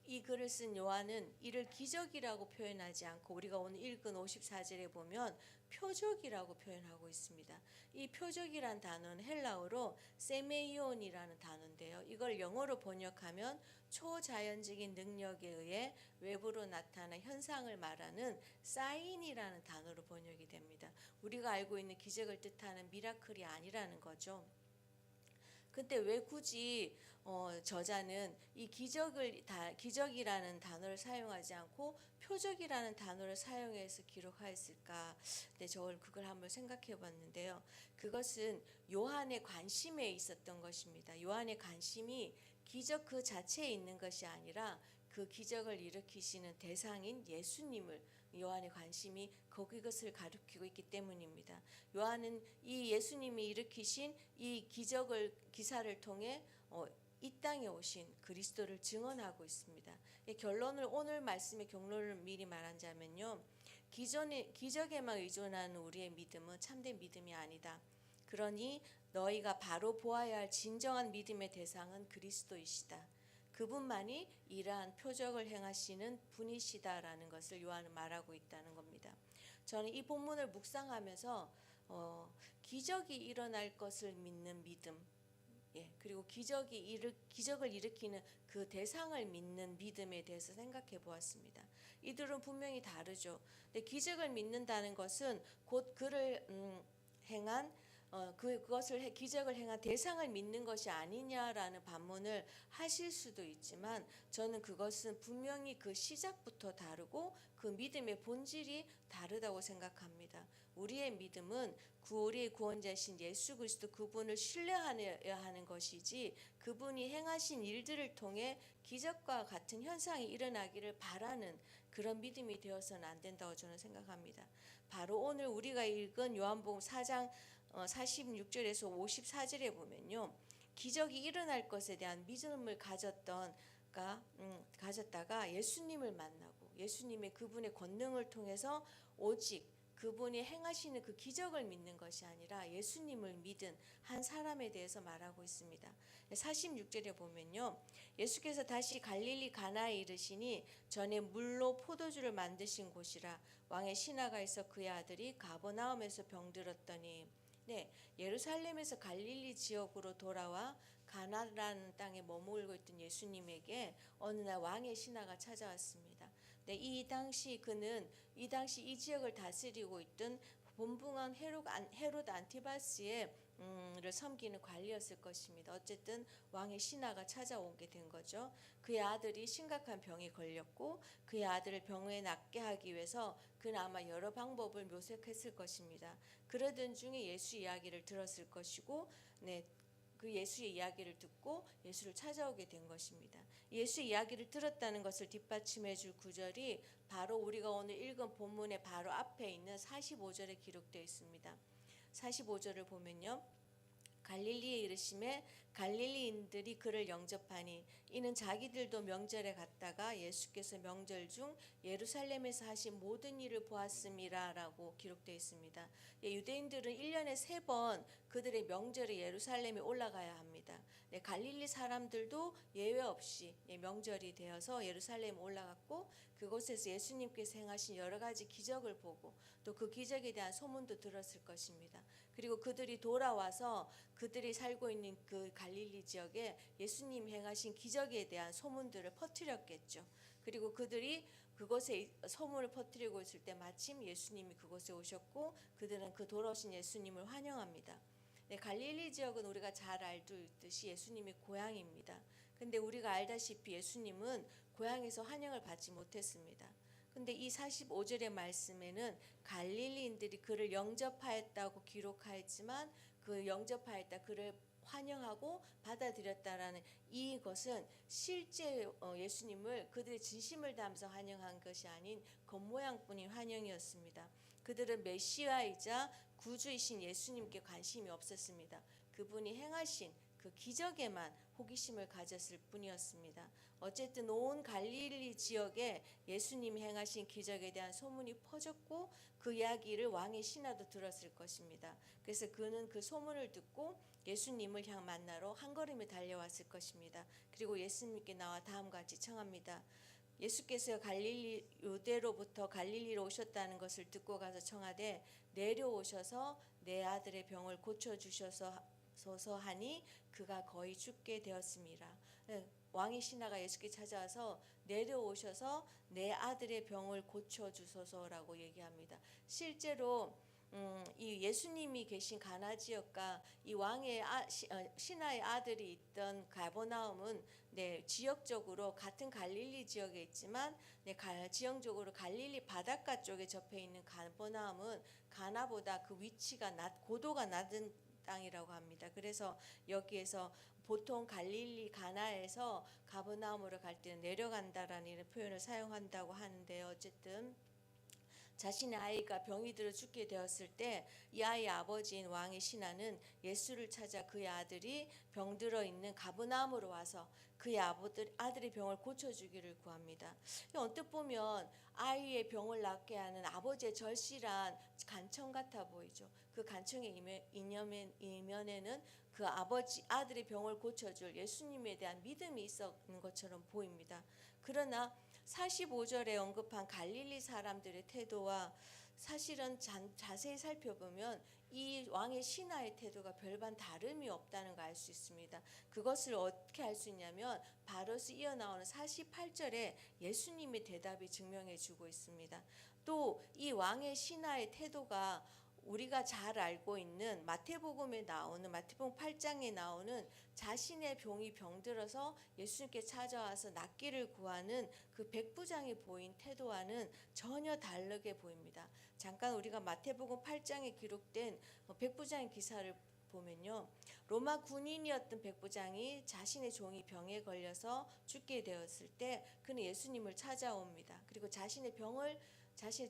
이 글을 쓴 요한은 이를 기적이라고 표현하지 않고 우리가 오늘 읽은 54절에 보면 표적이라고 표현하고 있습니다. 이 표적이란 단어는 헬라어로 세메이온이라는 단어인데요. 이걸 영어로 번역하면 초자연적인 능력에 의해 외부로 나타난 현상을 말하는 사인이라는 단어로 번역이 됩니다. 우리가 알고 있는 기적을 뜻하는 미라클이 아니라는 거죠. 근데 왜 굳이 저자는 이 기적이라는 단어를 사용하지 않고 표적이라는 단어를 사용해서 기록하였을까? 네, 그걸 한번 생각해 봤는데요. 그것은 요한의 관심에 있었던 것입니다. 요한의 관심이 기적 그 자체에 있는 것이 아니라 그 기적을 일으키시는 대상인 예수님을 요한의 관심이 그것을 가리키고 있기 때문입니다. 요한은 이 예수님이 일으키신 이 기사를 통해 이 땅에 오신 그리스도를 증언하고 있습니다. 오늘 말씀의 경론을 미리 말하자면요. 기적에만 의존하는 우리의 믿음은 참된 믿음이 아니다. 그러니 너희가 바로 보아야 할 진정한 믿음의 대상은 그리스도이시다. 그분만이 이러한 표적을 행하시는 분이시다라는 것을 요한은 말하고 있다는 겁니다. 저는 이 본문을 묵상하면서 기적이 일어날 것을 믿는 믿음, 그리고 기적을 일으키는 그 대상을 믿는 믿음에 대해서 생각해 보았습니다. 이들은 분명히 다르죠. 근데 기적을 믿는다는 것은 곧 그를 행한 기적을 행한 대상을 믿는 것이 아니냐라는 반문을 하실 수도 있지만 저는 그것은 분명히 그 시작부터 다르고 그 믿음의 본질이 다르다고 생각합니다. 우리의 믿음은 우리의 구원자신 예수 그리스도 그분을 신뢰하여야 하는 것이지 그분이 행하신 일들을 통해 기적과 같은 현상이 일어나기를 바라는 그런 믿음이 되어서는 안 된다고 저는 생각합니다. 바로 오늘 우리가 읽은 요한복음 4장 46절에서 54절에 보면요. 기적이 일어날 것에 대한 믿음을 가졌다가 예수님을 만나고 예수님의 그분의 권능을 통해서 오직 그분이 행하시는 그 기적을 믿는 것이 아니라 예수님을 믿은 한 사람에 대해서 말하고 있습니다. 46절에 보면요. 예수께서 다시 갈릴리 가나에 이르시니 전에 물로 포도주를 만드신 곳이라 왕의 신하가 있어 그의 아들이 가버나움에서 병들었더니 예루살렘에서 갈릴리 지역으로 돌아와 가나라는 땅에 머물고 있던 예수님에게 어느 날 왕의 신하가 찾아왔습니다. 이 당시 이 지역을 다스리고 있던 본붕왕 헤롯 안티바스의 를 섬기는 관리였을 것입니다. 어쨌든 왕의 신하가 찾아오게 된 거죠. 그의 아들이 심각한 병에 걸렸고 그의 아들을 병에 낫게 하기 위해서 그는 아마 여러 방법을 모색했을 것입니다. 그러던 중에 예수 이야기를 들었을 것이고 그 예수의 이야기를 듣고 예수를 찾아오게 된 것입니다. 예수 이야기를 들었다는 것을 뒷받침해 줄 구절이 바로 우리가 오늘 읽은 본문의 바로 앞에 있는 45절에 기록되어 있습니다. 45절을 보면요. 갈릴리에 이르심에 갈릴리인들이 그를 영접하니 이는 자기들도 명절에 갔다가 예수께서 명절 중 예루살렘에서 하신 모든 일을 보았음이라라고 기록되어 있습니다. 유대인들은 1년에 3번 그들의 명절에 예루살렘에 올라가야 합니다. 갈릴리 사람들도 예외 없이 명절이 되어서 예루살렘에 올라갔고 그곳에서 예수님께서 행하신 여러 가지 기적을 보고 또 그 기적에 대한 소문도 들었을 것입니다. 그리고 그들이 돌아와서 그들이 살고 있는 그 갈릴리 지역에 예수님 행하신 기적에 대한 소문들을 퍼뜨렸겠죠. 그리고 그들이 그곳에 소문을 퍼뜨리고 있을 때 마침 예수님이 그곳에 오셨고 그들은 그 돌아오신 예수님을 환영합니다. 갈릴리 지역은 우리가 잘 알듯이 예수님의 고향입니다. 근데 우리가 알다시피 예수님은 고향에서 환영을 받지 못했습니다. 근데 이 45절의 말씀에는 갈릴리인들이 그를 영접하였다고 기록하였지만 그 영접하였다 그를 환영하고 받아들였다라는 이것은 실제 예수님을 그들의 진심을 담아서 환영한 것이 아닌 겉모양뿐인 환영이었습니다. 그들은 메시아이자 구주이신 예수님께 관심이 없었습니다. 그분이 행하신 그 기적에만 호기심을 가졌을 뿐이었습니다. 어쨌든 온 갈릴리 지역에 예수님이 행하신 기적에 대한 소문이 퍼졌고 그 이야기를 왕의 신하도 들었을 것입니다. 그래서 그는 그 소문을 듣고 예수님을 향 만나러 한 걸음에 달려왔을 것입니다. 그리고 예수님께 나와 다음과 같이 청합니다. 예수께서 갈릴리 유대로부터 갈릴리로 오셨다는 것을 듣고 가서 청하되 내려오셔서 내 아들의 병을 고쳐 주셔서 하니 그가 거의 죽게 되었습니다. 왕의 신하가 예수께 찾아와서 내려오셔서 내 아들의 병을 고쳐 주소서라고 얘기합니다. 실제로 이 예수님이 계신 가나 지역과 이 왕의 신하의 아들이 있던 가버나움은 지역적으로 같은 갈릴리 지역에 있지만 지형적으로 갈릴리 바닷가 쪽에 접해 있는 가버나움은 가나보다 그 위치가 고도가 낮은 땅이라고 합니다. 그래서 여기에서 보통 갈릴리 가나에서 가버나움으로 갈 때는 내려간다라는 이런 표현을 사용한다고 하는데요. 어쨌든 자신의 아이가 병이 들어 죽게 되었을 때 이 아이의 아버지인 왕의 신하는 예수를 찾아 그의 아들이 병들어 있는 가버나움으로 와서 그의 아들의 병을 고쳐주기를 구합니다. 언뜻 보면 아이의 병을 낫게 하는 아버지의 절실한 간청 같아 보이죠. 그 간청의 이면에는 그 아들의 병을 고쳐줄 예수님에 대한 믿음이 있었는 것처럼 보입니다. 그러나 45절에 언급한 갈릴리 사람들의 태도와 사실은 자세히 살펴보면 이 왕의 신하의 태도가 별반 다름이 없다는 걸 알 수 있습니다. 그것을 어떻게 알 수 있냐면 바로서 이어나오는 48절에 예수님의 대답이 증명해 주고 있습니다. 또 이 왕의 신하의 태도가 우리가 잘 알고 있는 마태복음 8장에 나오는 자신의 병이 병들어서 예수님께 찾아와서 낫기를 구하는 그 백부장이 보인 태도와는 전혀 다르게 보입니다. 잠깐 우리가 마태복음 8장에 기록된 백부장의 기사를 보면요. 로마 군인이었던 백부장이 자신의 종이 병에 걸려서 죽게 되었을 때 그는 예수님을 찾아옵니다. 그리고 자신의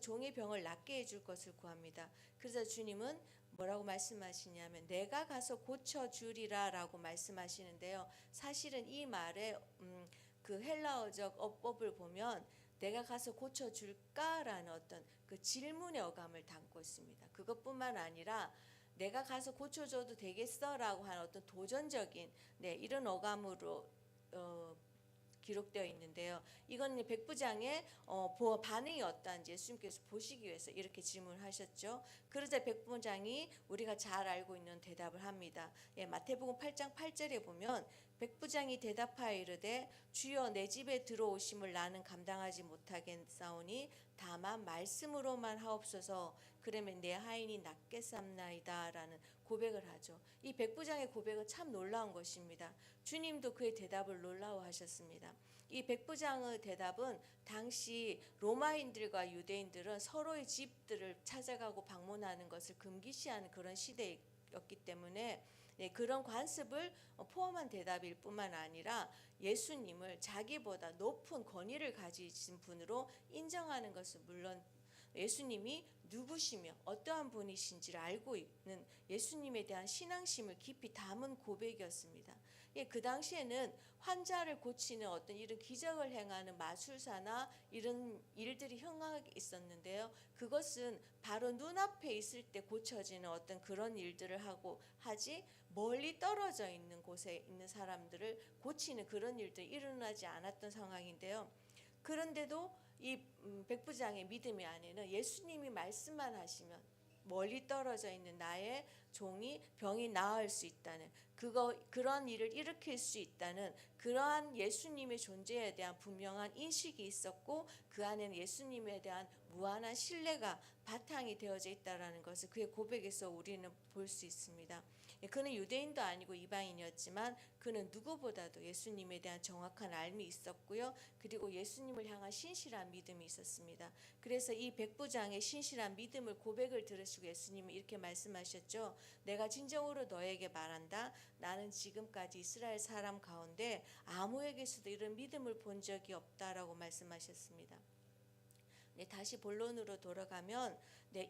종의 병을 낫게 해줄 것을 구합니다. 그래서 주님은 뭐라고 말씀하시냐면 내가 가서 고쳐주리라 라고 말씀하시는데요. 사실은 이 말에 그 헬라어적 어법을 보면 내가 가서 고쳐줄까라는 어떤 그 질문의 어감을 담고 있습니다. 그것뿐만 아니라 내가 가서 고쳐줘도 되겠어라고 하는 어떤 도전적인 이런 어감으로 기록되어 있는데요. 이건 백부장의 반응이 어떠한지 예수님께서 보시기 위해서 이렇게 질문하셨죠. 그러자 백부장이 우리가 잘 알고 있는 대답을 합니다. 마태복음 8장 8절에 보면 백부장이 대답하여 이르되 주여 내 집에 들어오심을 나는 감당하지 못하겠사오니 다만 말씀으로만 하옵소서 그러면 내 하인이 낫겠삼나이다 라는 고백을 하죠. 이 백부장의 고백은 참 놀라운 것입니다. 주님도 그의 대답을 놀라워하셨습니다. 이 백부장의 대답은 당시 로마인들과 유대인들은 서로의 집들을 찾아가고 방문하는 것을 금기시하는 그런 시대였기 때문에 그런 관습을 포함한 대답일 뿐만 아니라 예수님을 자기보다 높은 권위를 가지신 분으로 인정하는 것은 물론 예수님이 누구시며 어떠한 분이신지를 알고 있는 예수님에 대한 신앙심을 깊이 담은 고백이었습니다. 그 당시에는 환자를 고치는 어떤 이런 기적을 행하는 마술사나 이런 일들이 형하게 있었는데요. 그것은 바로 눈앞에 있을 때 고쳐지는 어떤 그런 일들을 하지 멀리 떨어져 있는 곳에 있는 사람들을 고치는 그런 일들이 일어나지 않았던 상황인데요. 그런데도 이 백부장의 믿음의 안에는 예수님이 말씀만 하시면 멀리 떨어져 있는 나의 종이 병이 나을 수 있다는 그런 일을 일으킬 수 있다는 그러한 예수님의 존재에 대한 분명한 인식이 있었고 그 안에는 예수님에 대한 무한한 신뢰가 바탕이 되어져 있다라는 것을 그의 고백에서 우리는 볼 수 있습니다. 그는 유대인도 아니고 이방인이었지만 그는 누구보다도 예수님에 대한 정확한 알미 있었고요. 그리고 예수님을 향한 신실한 믿음이 있었습니다. 그래서 이 백부장의 신실한 믿음을 고백을 들으시고 예수님은 이렇게 말씀하셨죠. 내가 진정으로 너에게 말한다. 나는 지금까지 이스라엘 사람 가운데 아무에게서도 이런 믿음을 본 적이 없다라고 말씀하셨습니다. 네, 다시 본론으로 돌아가면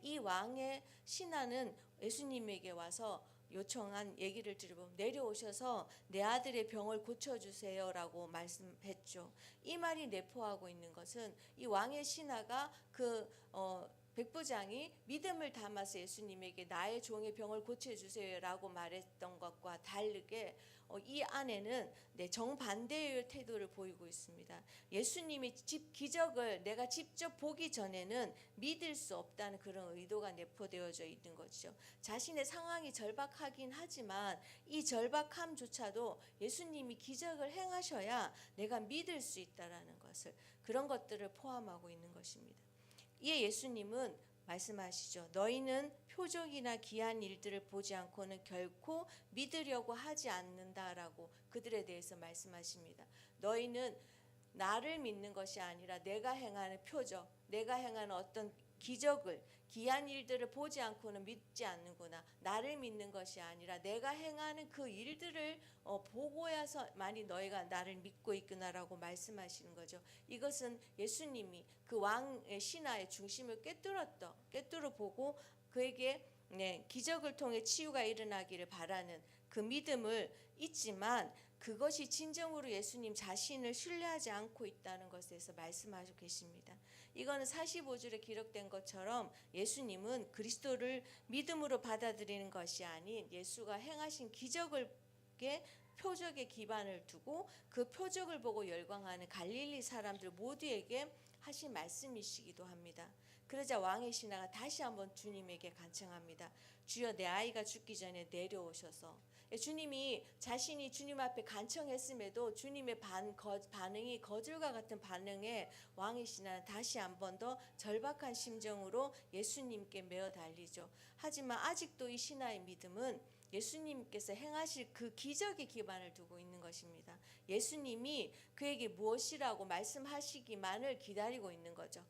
이 왕의 신하는 예수님에게 와서 요청한 얘기를 들어보면 내려오셔서 내 아들의 병을 고쳐주세요라고 말씀했죠. 이 말이 내포하고 있는 것은 이 왕의 신하가 백부장이 믿음을 담아서 예수님에게 나의 종의 병을 고쳐주세요라고 말했던 것과 다르게 이 안에는 정반대의 태도를 보이고 있습니다. 예수님이 기적을 내가 직접 보기 전에는 믿을 수 없다는 그런 의도가 내포되어져 있는 것이죠. 자신의 상황이 절박하긴 하지만 이 절박함조차도 예수님이 기적을 행하셔야 내가 믿을 수 있다라는 것을, 그런 것들을 포함하고 있는 것입니다. 이에 예수님은 말씀하시죠. 너희는 표적이나 기한 일들을 보지 않고는 결코 믿으려고 하지 않는다라고 그들에 대해서 말씀하십니다. 너희는 나를 믿는 것이 아니라 내가 행하는 표적, 내가 행하는 어떤 기적을, 기한 일들을 보지 않고는 믿지 않는구나. 나를 믿는 것이 아니라 내가 행하는 그 일들을 보고야서만이 너희가 나를 믿고 있구나라고 말씀하시는 거죠. 이것은 예수님이 그 왕의 신하의 중심을 꿰뚫어 보고 그에게 기적을 통해 치유가 일어나기를 바라는 그 믿음을 있지만 그것이 진정으로 예수님 자신을 신뢰하지 않고 있다는 것에서 말씀하고 계십니다. 이거는 45절에 기록된 것처럼 예수님은 그리스도를 믿음으로 받아들이는 것이 아닌 예수가 행하신 기적을 표적에 기반을 두고 그 표적을 보고 열광하는 갈릴리 사람들 모두에게 하신 말씀이시기도 합니다. 그러자 왕의 신하가 다시 한번 주님에게 간청합니다. 주여, 내 아이가 죽기 전에 내려오셔서. 주님이 자신이 주님 앞에 간청했음에도 주님의 반응이 거절과 같은 반응에 왕의 신하는 다시 한 번 더 절박한 심정으로 예수님께 메어 달리죠. 하지만 아직도 이 신하의 믿음은 예수님께서 행하실 그 기적에 기반을 두고 있는 것입니다. 예수님이 그에게 무엇이라고 말씀하시기만을 기다리고 있는 거죠.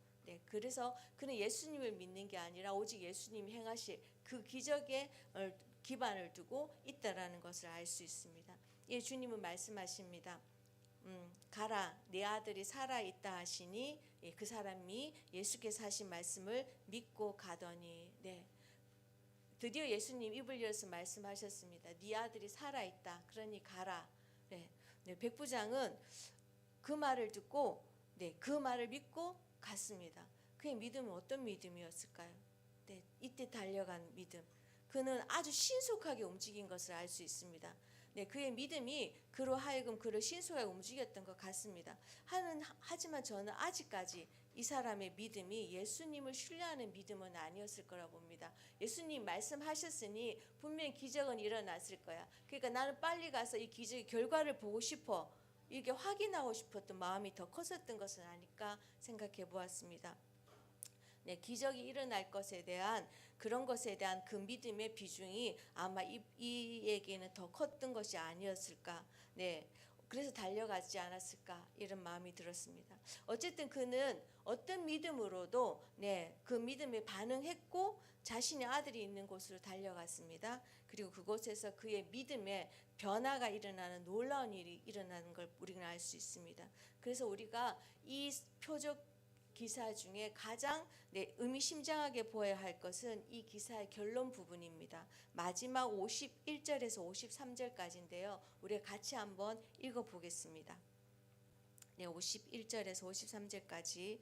그래서 그는 예수님을 믿는 게 아니라 오직 예수님이 행하실 그 기적에 기반을 두고 있다라는 것을 알 수 있습니다. 예, 주님은 말씀하십니다. 가라, 내 아들이 살아 있다 하시니 그 사람이 예수께서 하신 말씀을 믿고 가더니. 드디어 예수님 입을 열어서 말씀하셨습니다. 네 아들이 살아 있다. 그러니 가라. 백부장은 그 말을 듣고 그 말을 믿고 갔습니다. 그의 믿음은 어떤 믿음이었을까요? 이때 달려간 믿음. 그는 아주 신속하게 움직인 것을 알 수 있습니다. 그의 믿음이 그로 하여금 그를 신속하게 움직였던 것 같습니다. 하지만 저는 아직까지 이 사람의 믿음이 예수님을 신뢰하는 믿음은 아니었을 거라 봅니다. 예수님 말씀하셨으니 분명히 기적은 일어났을 거야. 그러니까 나는 빨리 가서 이 기적의 결과를 보고 싶어. 이게 확인하고 싶었던 마음이 더 컸었던 것은 아닐까 생각해 보았습니다. 기적이 일어날 것에 대한 그런 것에 대한 그 믿음의 비중이 아마 이에게는 더 컸던 것이 아니었을까. 그래서 달려가지 않았을까 이런 마음이 들었습니다. 어쨌든 그는 어떤 믿음으로도 그 믿음에 반응했고 자신의 아들이 있는 곳으로 달려갔습니다. 그리고 그곳에서 그의 믿음에 변화가 일어나는 놀라운 일이 일어나는 걸 우리는 알 수 있습니다. 그래서 우리가 이 표적 기사 중에 가장 의미심장하게 보아야 할 것은 이 기사의 결론 부분입니다. 마지막 51절에서 53절까지인데요. 우리가 같이 한번 읽어보겠습니다. 51절에서 53절까지.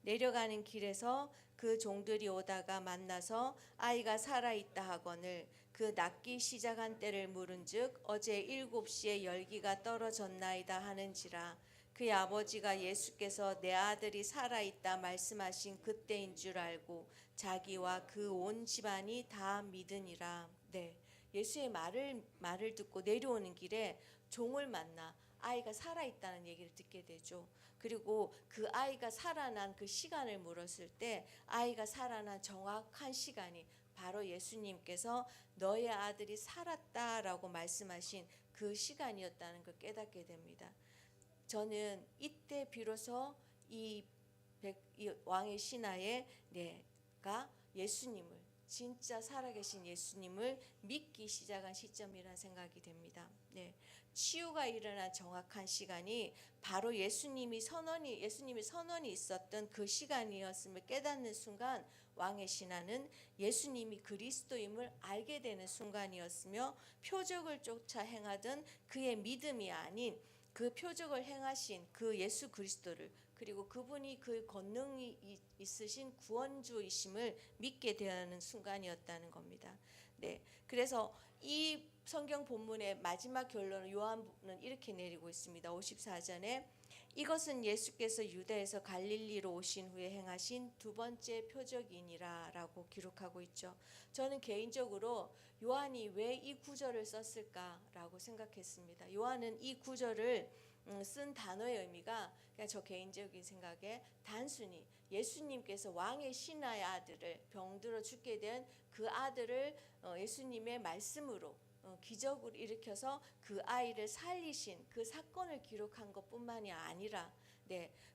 내려가는 길에서 그 종들이 오다가 만나서 아이가 살아있다 하거늘 그 낫기 시작한 때를 물은즉 어제 7시에 열기가 떨어졌나이다 하는지라. 그의 아버지가 예수께서 내 아들이 살아있다 말씀하신 그때인 줄 알고 자기와 그 온 집안이 다 믿으니라. 예수의 말을 듣고 내려오는 길에 종을 만나 아이가 살아있다는 얘기를 듣게 되죠. 그리고 그 아이가 살아난 그 시간을 물었을 때 아이가 살아난 정확한 시간이 바로 예수님께서 너의 아들이 살았다라고 말씀하신 그 시간이었다는 걸 깨닫게 됩니다. 저는 이때 비로소 이 왕의 신하가 예수님을 진짜 살아계신 예수님을 믿기 시작한 시점이라는 생각이 됩니다. 네. 치유가 일어난 정확한 시간이 바로 예수님이 선언이 있었던 그 시간이었음을 깨닫는 순간 왕의 신하는 예수님이 그리스도임을 알게 되는 순간이었으며 표적을 쫓아 행하던 그의 믿음이 아닌 그 표적을 행하신 그 예수 그리스도를 그리고 그분이 그 권능이 있으신 구원주이심을 믿게 되는 순간이었다는 겁니다. 네, 그래서 이 성경 본문의 마지막 결론을 요한은 이렇게 내리고 있습니다. 54절에 이것은 예수께서 유다에서 갈릴리로 오신 후에 행하신 두 번째 표적이니라 라고 기록하고 있죠. 저는 개인적으로 요한이 왜 이 구절을 썼을까라고 생각했습니다. 요한은 이 구절을 쓴 단어의 의미가 그냥 저 개인적인 생각에 단순히 예수님께서 왕의 신하의 아들을 병들어 죽게 된 그 아들을 예수님의 말씀으로 기적을 일으켜서 그 아이를 살리신 그 사건을 기록한 것뿐만이 아니라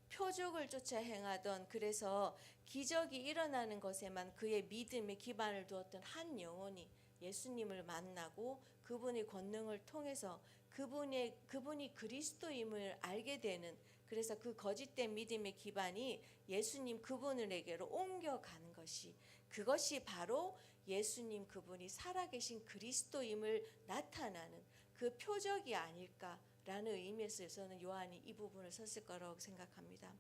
표적을 쫓아 행하던 그래서 기적이 일어나는 것에만 그의 믿음의 기반을 두었던 한 영혼이 예수님을 만나고 그분의 권능을 통해서 그분이 그리스도임을 알게 되는 그래서 그 거짓된 믿음의 기반이 예수님 그분에게로 옮겨가는 그것이 바로 예수님 그분이 살아계신 그리스도임을 나타나는 그 표적이 아닐까라는 의미에서 저는 요한이 이 부분을 썼을 거라고 생각합니다.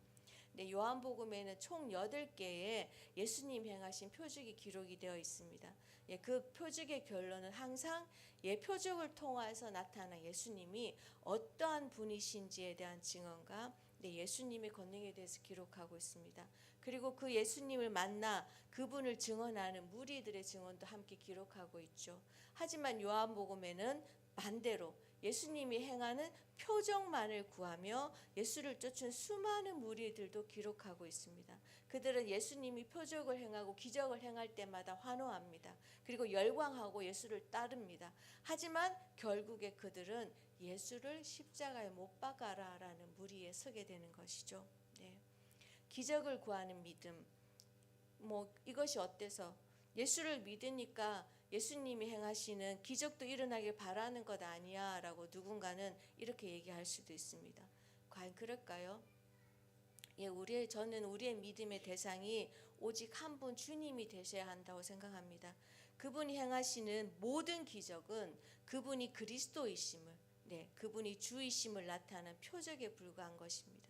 네, 요한복음에는 총 8개의 예수님 행하신 표적이 기록이 되어 있습니다. 그 표적의 결론은 항상 표적을 통해서 나타난 예수님이 어떠한 분이신지에 대한 증언과 예수님의 권능에 대해서 기록하고 있습니다. 그리고 그 예수님을 만나 그분을 증언하는 무리들의 증언도 함께 기록하고 있죠. 하지만 요한복음에는 반대로 예수님이 행하는 표적만을 구하며 예수를 쫓은 수많은 무리들도 기록하고 있습니다. 그들은 예수님이 표적을 행하고 기적을 행할 때마다 환호합니다. 그리고 열광하고 예수를 따릅니다. 하지만 결국에 그들은 예수를 십자가에 못 박아라라는 무리에 서게 되는 것이죠. 네. 기적을 구하는 믿음. 이것이 어때서 예수를 믿으니까 예수님이 행하시는 기적도 일어나길 바라는 것 아니야 라고 누군가는 이렇게 얘기할 수도 있습니다. 과연 그럴까요? 저는 우리의 믿음의 대상이 오직 한 분 주님이 되셔야 한다고 생각합니다. 그분이 행하시는 모든 기적은 그분이 그리스도이심을 그분이 주이심을 나타내는 표적에 불과한 것입니다.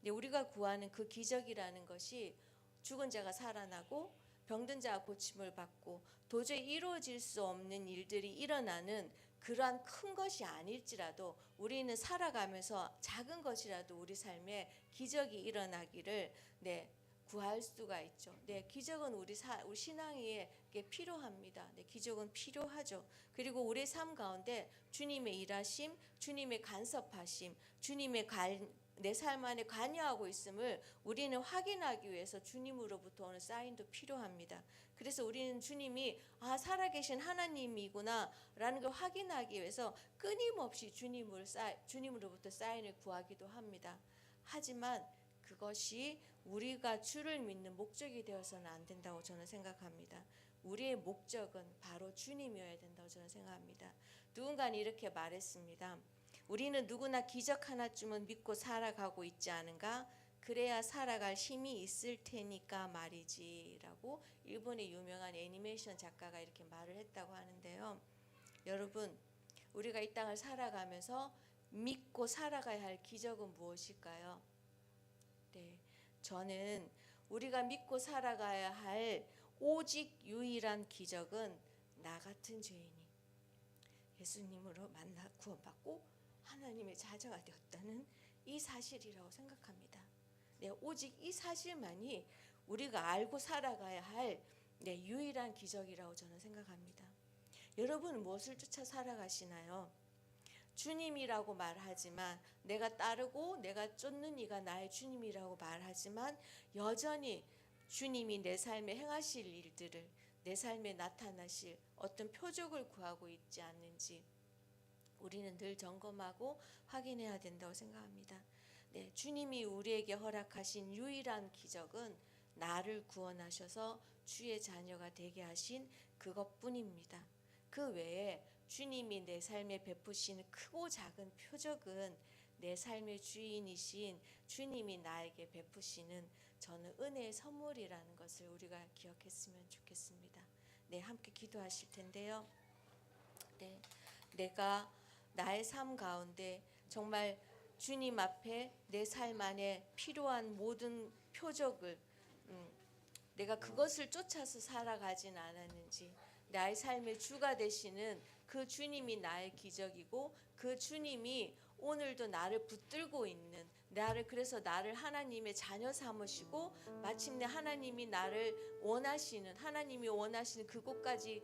우리가 구하는 그 기적이라는 것이 죽은 자가 살아나고 병든 자가 고침을 받고 도저히 이루어질 수 없는 일들이 일어나는 그러한 큰 것이 아닐지라도 우리는 살아가면서 작은 것이라도 우리 삶에 기적이 일어나기를 구할 수가 있죠. 기적은 우리 신앙에 필요합니다. 기적은 필요하죠. 그리고 우리 삶 가운데 주님의 일하심, 주님의 간섭하심, 내 삶 안에 관여하고 있음을 우리는 확인하기 위해서 주님으로부터 오는 사인도 필요합니다. 그래서 우리는 주님이 살아계신 하나님이구나 라는 걸 확인하기 위해서 끊임없이 주님으로부터 사인을 구하기도 합니다. 하지만 그것이 우리가 주를 믿는 목적이 되어서는 안 된다고 저는 생각합니다. 우리의 목적은 바로 주님이어야 된다고 저는 생각합니다. 누군가는 이렇게 말했습니다. 우리는 누구나 기적 하나쯤은 믿고 살아가고 있지 않은가? 그래야 살아갈 힘이 있을 테니까 말이지 라고 일본의 유명한 애니메이션 작가가 이렇게 말을 했다고 하는데요. 여러분, 우리가 이 땅을 살아가면서 믿고 살아가야 할 기적은 무엇일까요? 저는 우리가 믿고 살아가야 할 오직 유일한 기적은 나 같은 죄인이 예수님으로 만나 구원받고 하나님의 자녀가 되었다는 이 사실이라고 생각합니다. 오직 이 사실만이 우리가 알고 살아가야 할 유일한 기적이라고 저는 생각합니다. 여러분은 무엇을 쫓아 살아가시나요? 주님이라고 말하지만 내가 따르고 내가 쫓는 이가 나의 주님이라고 말하지만 여전히 주님이 내 삶에 행하실 일들을 내 삶에 나타나실 어떤 표적을 구하고 있지 않는지 우리는 늘 점검하고 확인해야 된다고 생각합니다. 주님이 우리에게 허락하신 유일한 기적은 나를 구원하셔서 주의 자녀가 되게 하신 그것뿐입니다. 그 외에 주님이 내 삶에 베푸신 크고 작은 표적은 내 삶의 주인이신 주님이 나에게 베푸시는 저는 은혜의 선물이라는 것을 우리가 기억했으면 좋겠습니다. 네, 함께 기도하실 텐데요. 네, 내가 나의 삶 가운데 정말 주님 앞에 내 삶 안에 필요한 모든 표적을 내가 그것을 쫓아서 살아가진 않았는지, 나의 삶의 주가 되시는 그 주님이 나의 기적이고 그 주님이 오늘도 나를 붙들고 있는, 그래서 나를 하나님의 자녀 삼으시고 마침내 하나님이 원하시는 그곳까지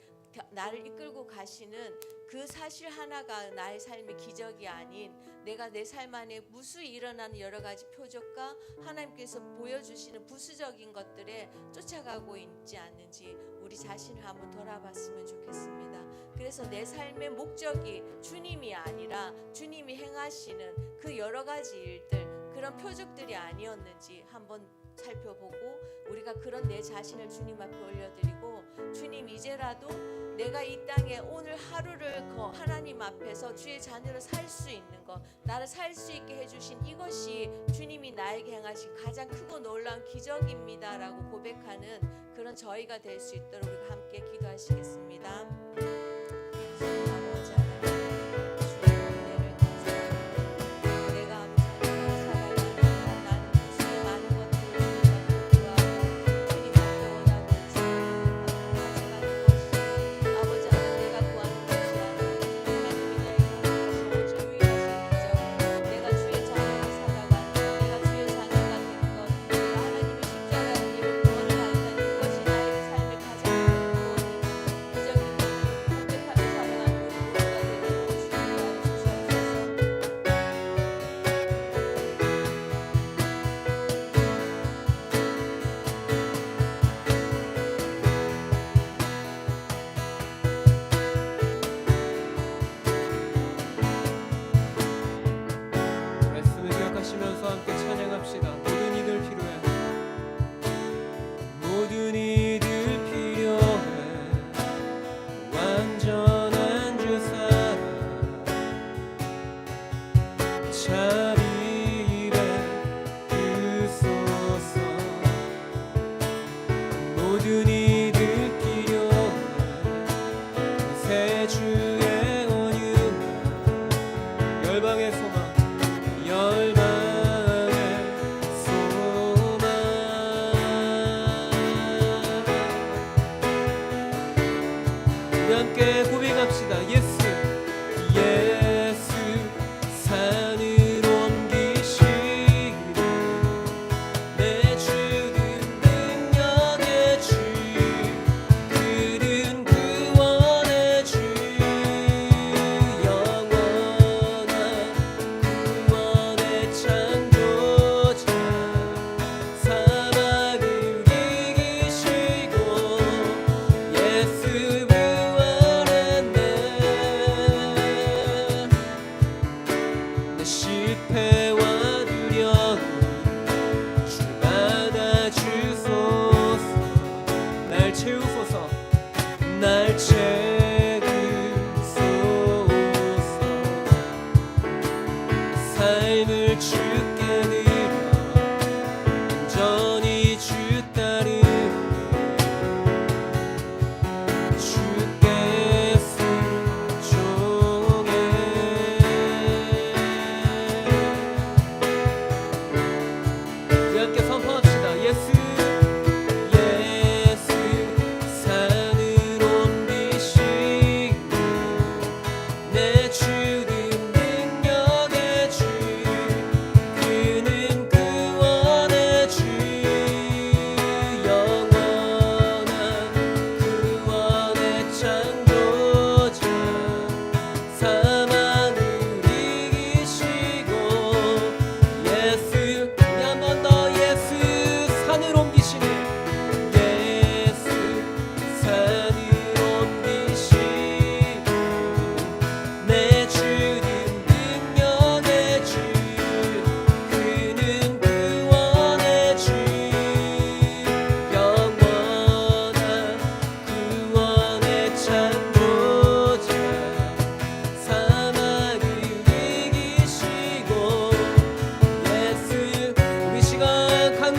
나를 이끌고 가시는 그 사실 하나가 나의 삶의 기적이 아닌, 내가 내 삶 안에 무수히 일어나는 여러 가지 표적과 하나님께서 보여주시는 부수적인 것들에 쫓아가고 있지 않는지 우리 자신을 한번 돌아봤으면 좋겠습니다. 그래서 내 삶의 목적이 주님이 아니라 주님이 행하시는 그 여러 가지 일들, 그런 표적들이 아니었는지 한번 살펴보고, 우리가 그런 내 자신을 주님 앞에 올려드리고, 주님 이제라도 내가 이 땅에 오늘 하루를 하나님 앞에서 주의 자녀로 살 수 있는 것, 나를 살 수 있게 해주신 이것이 주님이 나에게 행하신 가장 크고 놀라운 기적입니다 라고 고백하는 그런 저희가 될 수 있도록 우리가 함께 기도하시겠습니다. 말씀을 기억하시면서 함께 찬양합시다. 모든 이들 필요해, 모든 이들 필요해, 완전한 주 사랑 자비를 주소서. 모든 이들 필요해, 새 주의 온유, 열방의 소망, 열방의 소망. 우리 함께 고백합시다. 예수 산으로 옮기시는 내 주는 능력의 주.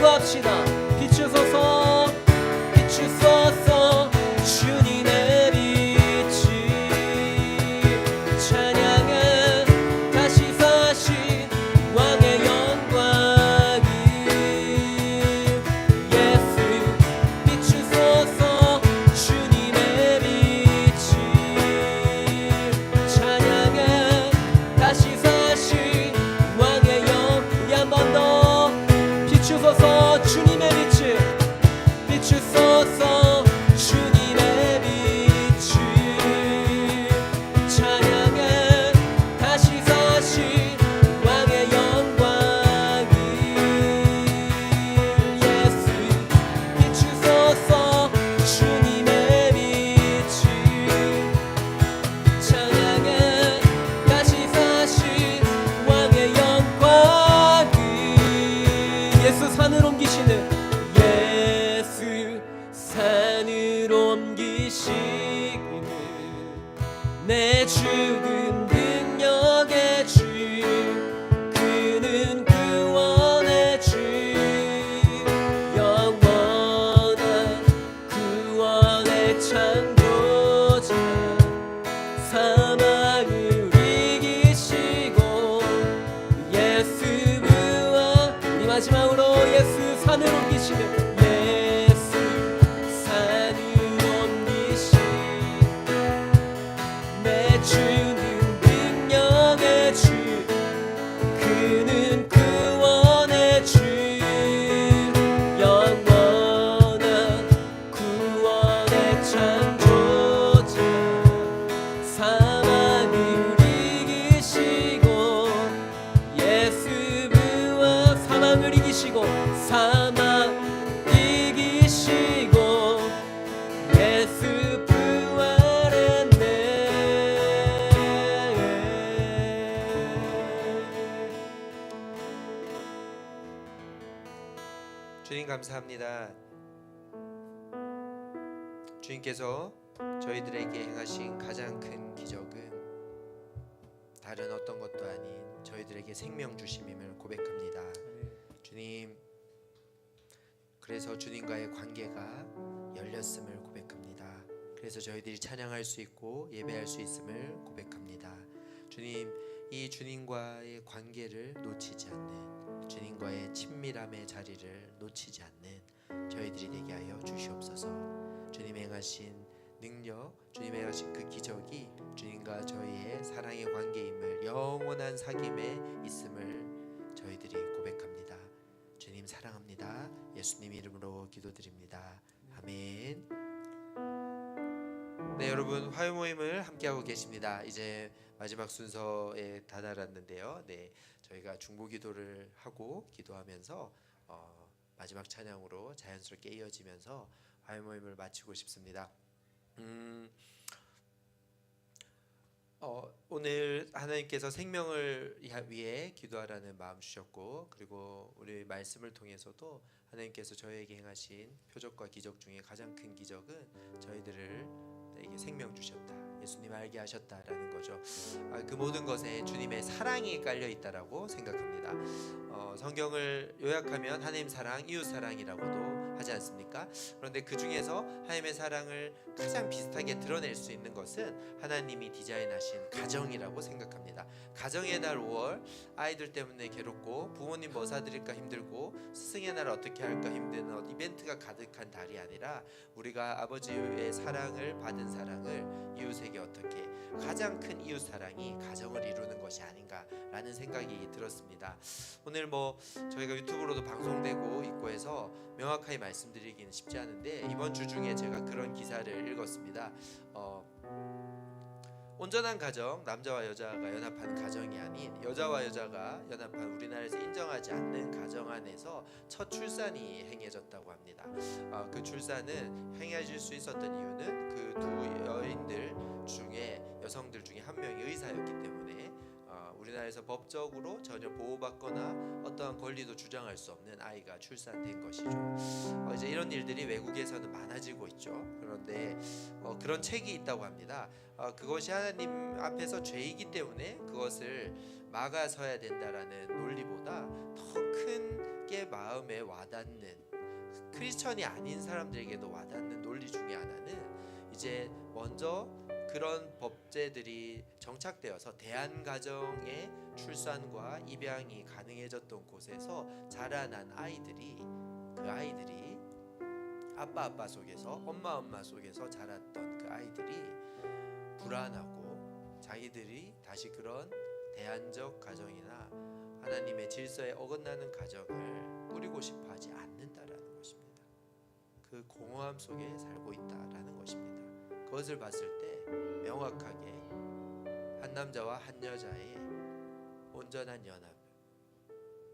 기도합시다. 비추소서 비추소서 주님의 빛이 찬양해 다시 사신 왕의 영광이 예수 비추소서 주님의 빛이 찬양해 다시 사신 왕의 영 우리 한 번 더 비추소서 주님의 빛이 비추소서 주님의 빛이 찬양해 다시 사신 왕의 영광이 예수 비추소서 주님의 빛이 찬양해 다시 사신 왕의 영광이 예수 산을 옮기시는 예수 산을 옮기시는 내 주는 능력의 주 그는 구원의 주 영원한 구원의 창조자 사망을 이기시고 예수 부활 우리 마지막으로 예수 산을 옮기시는 예수 산을 옮기시는 내 주는 능력의 주 그는 구원의 주 영원한 구원의 창조자 사망을 이기시고 예수 부활 사망을 이기시고 사망 이기시고 예수 부활했네. 주님 감사합니다. 주님께서 저희들에게 행하신 가장 큰 기적은 다른 어떤 것도 아닌 저희들에게 생명 주심임을 고백합니다. 주님, 그래서 주님과의 관계가 열렸음을 고백합니다. 그래서 저희들이 찬양할 수 있고 예배할 수 있음을 고백합니다. 주님, 이 주님과의 관계를 놓치지 않는 주님과의 친밀함의 자리를 놓치지 않는 저희들이 되게 하여 주시옵소서. 주님 행하신 능력, 주님 행하신 그 기적이 주님과 저희의 사랑의 관계임을 영원한 사귐에 있음을 저희들이 고백합니다. 주님 사랑합니다. 예수님 이름으로 기도드립니다. 아멘. 네, 여러분 화요 모임을 함께하고 계십니다. 이제 마지막 순서에 다다랐는데요. 네, 저희가 중보 기도를 하고 기도하면서 마지막 찬양으로 자연스럽게 이어지면서 화요 모임을 마치고 싶습니다. 오늘 하나님께서 생명을 위해 기도하라는 마음 주셨고, 그리고 우리 말씀을 통해서도 하나님께서 저희에게 행하신 표적과 기적 중에 가장 큰 기적은 저희들에게 생명 주셨다, 예수님 알게 하셨다라는 거죠. 그 모든 것에 주님의 사랑이 깔려 있다라고 생각합니다. 성경을 요약하면 하나님 사랑, 이웃 사랑이라고도 하지 않습니까? 그런데 그 중에서 하나님의 사랑을 가장 비슷하게 드러낼 수 있는 것은 하나님이 디자인하신 가정이라고 생각합니다. 가정의 날 5월, 아이들 때문에 괴롭고 부모님 뭐 사드릴까 힘들고 스승의 날 어떻게 할까 힘든 이벤트가 가득한 달이 아니라 우리가 아버지의 사랑을 받은 사랑을 이웃에게 어떻게, 가장 큰 이웃 사랑이 가정을 이루는 것이 아닌가라는 생각이 들었습니다. 오늘 뭐 저희가 유튜브로도 방송되고 있고 해서 명확하게 말씀드리기는 쉽지 않은데, 이번 주 중에 제가 그런 기사를 읽었습니다. 온전한 가정, 남자와 여자가 연합한 가정이 아닌 여자와 여자가 연합한 우리나라에서 인정하지 않는 가정 안에서 첫 출산이 행해졌다고 합니다. 그 출산은 행해질 수 있었던 이유는 그 두 여인들 중에, 여성들 중에 한 명이 의사였기 때문에 우리나라에서 법적으로 전혀 보호받거나 어떠한 권리도 주장할 수 없는 아이가 출산된 것이죠. 이제 이런 일들이 외국에서는 많아지고 있죠. 그런데 그런 책이 있다고 합니다. 그것이 하나님 앞에서 죄이기 때문에 그것을 막아서야 된다라는 논리보다 더 큰 게 우리의 마음에 와닿는, 크리스천이 아닌 사람들에게도 와닿는 논리 중에 하나는 이제 먼저 그런 법제들이 정착되어서 대한가정의 출산과 입양이 가능해졌던 곳에서 자라난 아이들이, 그 아이들이 아빠 속에서, 엄마 속에서 자랐던 그 아이들이 불안하고 자기들이 다시 그런 대안적 가정이나 하나님의 질서에 어긋나는 가정을 꾸리고 싶어 하지 않는다라는 것입니다. 그 공허함 속에 살고 있다라는 것입니다. 그것을 봤을 때 명확하게 한 남자와 한 여자의 온전한 연합,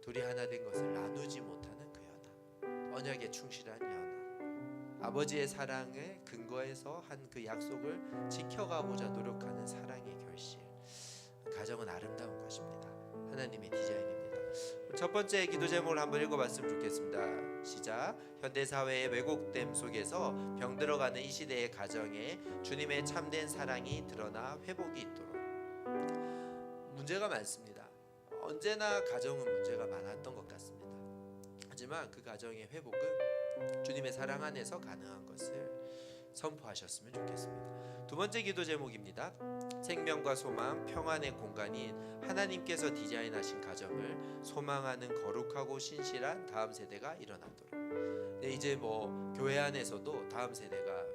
둘이 하나 된 것을 나누지 못하는 그 연합, 언약에 충실한 연합, 아버지의 사랑의 근거에서 한 그 약속을 지켜가고자 노력하는 사랑의 결실. 가정은 아름다운 것입니다. 하나님의 디자인입니다. 첫 번째 기도 제목을 한번 읽어봤으면 좋겠습니다. 시작. 현대사회의 왜곡됨 속에서 병들어가는 이 시대의 가정에 주님의 참된 사랑이 드러나 회복이 있도록. 문제가 많습니다. 언제나 가정은 문제가 많았던 것 같습니다. 하지만 그 가정의 회복은 주님의 사랑 안에서 가능한 것을 선포하셨으면 좋겠습니다. 두 번째 기도 제목입니다. 생명과 소망, 평안의 공간인 하나님께서 디자인하신 가정을 소망하는 거룩하고 신실한 다음 세대가 일어나도록. 네, 이제 교회 안에서도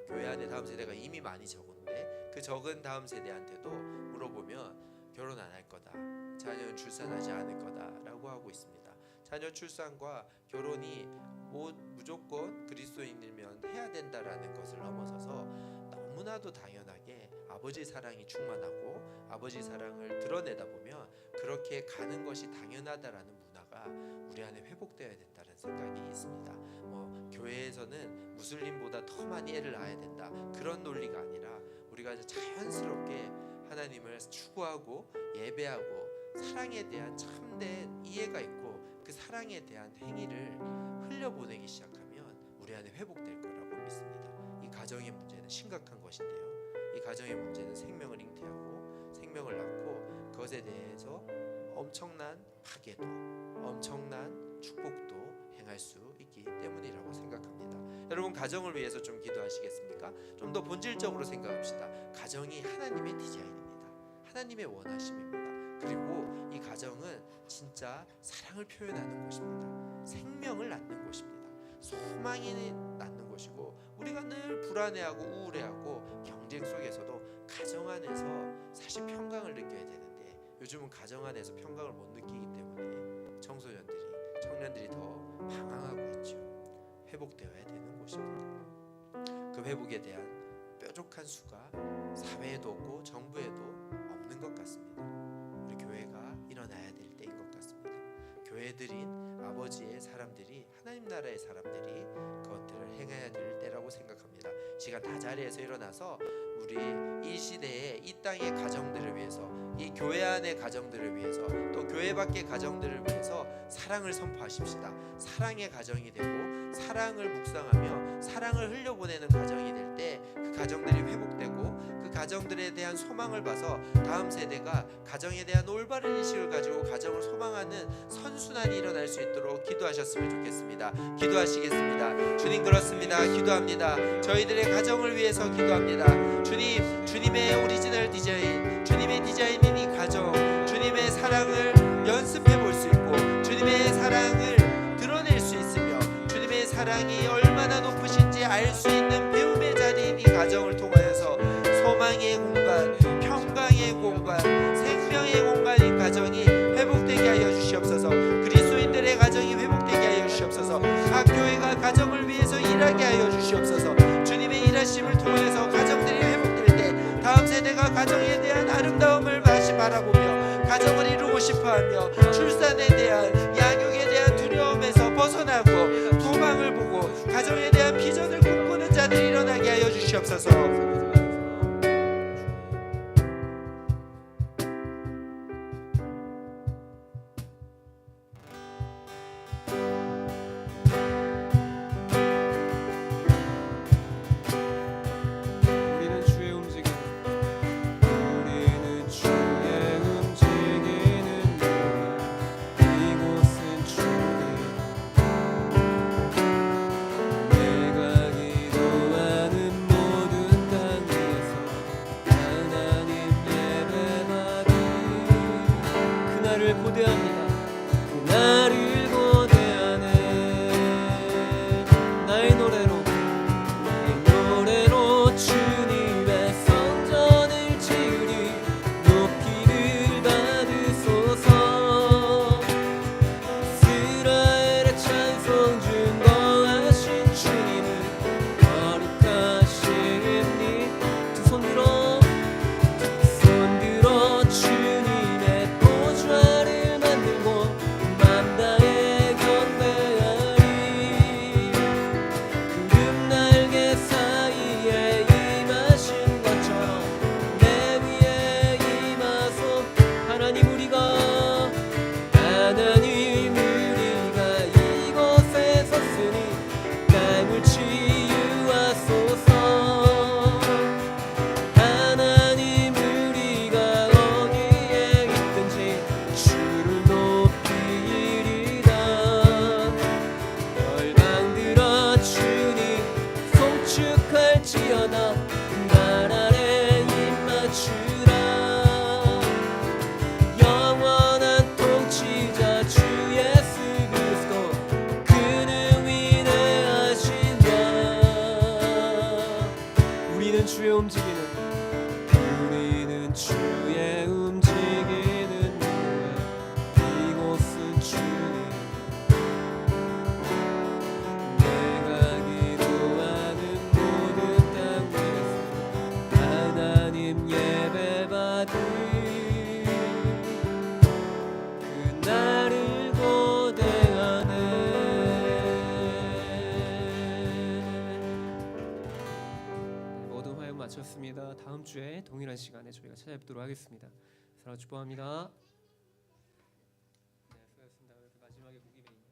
교회 안에 다음 세대가 이미 많이 적은데 그 적은 다음 세대한테도 물어보면 결혼 안 할 거다, 자녀는 출산하지 않을 거다라고 하고 있습니다. 자녀 출산과 결혼이 무조건 그리스도인이면 해야 된다라는 것을 넘어서서 너무나도 당연하게 아버지 사랑이 충만하고 아버지 사랑을 드러내다 보면 그렇게 가는 것이 당연하다라는 문화가 우리 안에 회복되어야 된다는 생각이 있습니다. 교회에서는 무슬림보다 더 많이 애를 낳아야 된다, 그런 논리가 아니라 우리가 자연스럽게 하나님을 추구하고 예배하고 사랑에 대한 참된 이해가 있고 그 사랑에 대한 행위를 흘려보내기 시작하면 우리 안에 회복될 거라고 믿습니다. 이 가정의 문제는 심각한 것인데요, 이 가정의 문제는 생명을 잉태하고 생명을 낳고 그것에 대해서 엄청난 파괴도, 엄청난 축복도 행할 수 있기 때문이라고 생각합니다. 여러분, 가정을 위해서 좀 기도하시겠습니까? 좀 더 본질적으로 생각합시다. 가정이 하나님의 디자인입니다. 하나님의 원하심입니다. 그리고 이 가정은 진짜 사랑을 표현하는 곳입니다. 생명을 낳는 곳입니다. 소망이 낳는 곳이고, 우리가 늘 불안해하고 우울해하고 경쟁 속에서도 가정 안에서 사실 평강을 느껴야 되는데 요즘은 가정 안에서 평강을 못 느끼기 때문에 청년들이 더 방황하고 있죠. 회복되어야 되는 곳입니다. 그 회복에 대한 뾰족한 수가 사회에도 없고 정부에도 없는 것 같습니다. 우리 교회가 일어나야 될 때인 것 같습니다. 교회들인 아버지의 사람들이, 하나님 나라의 사람들이 그것들을 행해야 될 때라고 생각합니다. 시간 다 자리에서 일어나서 우리 이 시대의 이 땅의 가정들을 위해서, 이 교회 안의 가정들을 위해서, 또 교회 밖의 가정들을 위해서 사랑을 선포하십시다. 사랑의 가정이 되고 사랑을 묵상하며 사랑을 흘려보내는 가정이 될 때 그 가정들이 회복되고 그 가정들에 대한 소망을 봐서 다음 세대가 가정에 대한 올바른 인식을 가지고 가정을 소망하는 선순환이 일어날 수 있도록 기도하셨으면 좋겠습니다. 기도하시겠습니다. 주님, 그렇습니다. 기도합니다. 저희들의 가정을 위해서 기도합니다. 주님, 주님의 오리지널 디자인, 주님의 디자인인 이 가정, 주님의 사랑을 연습해 볼 수 있고 주님의 사랑을 드러낼 수 있으며 주님의 사랑이 얼마나 높으신지 알 수 있는 배움의 자리인 이 가정을 통하여서 소망의 공간, 평강의 공간, 생명의 공간인 가정이 회복되게 하여 주시옵소서. 그리스도인들의 가정이 회복되게 하여 주시옵소서. 각 교회가 가정을 위해서 일하게 하여 주시옵소서. 주님의 일하심을 통하여서 가정들이 회복될 때 다음 세대가 가정에 대한 아름다움을 다시 바라보며 가정을 이루고 싶어하며 출산에 대한, 양육에 대한 두려움에서 벗어나고 소망을 보고 가정에 대한 비전을 꿈꾸는 자들이 일어나게 하여 주시옵소서. 마쳤습니다. 다음 주에 동일한 시간에 저희가 찾아뵙도록 하겠습니다. 사랑 축복합니다. 네, 수고하셨습니다. 마지막에 고기 메인.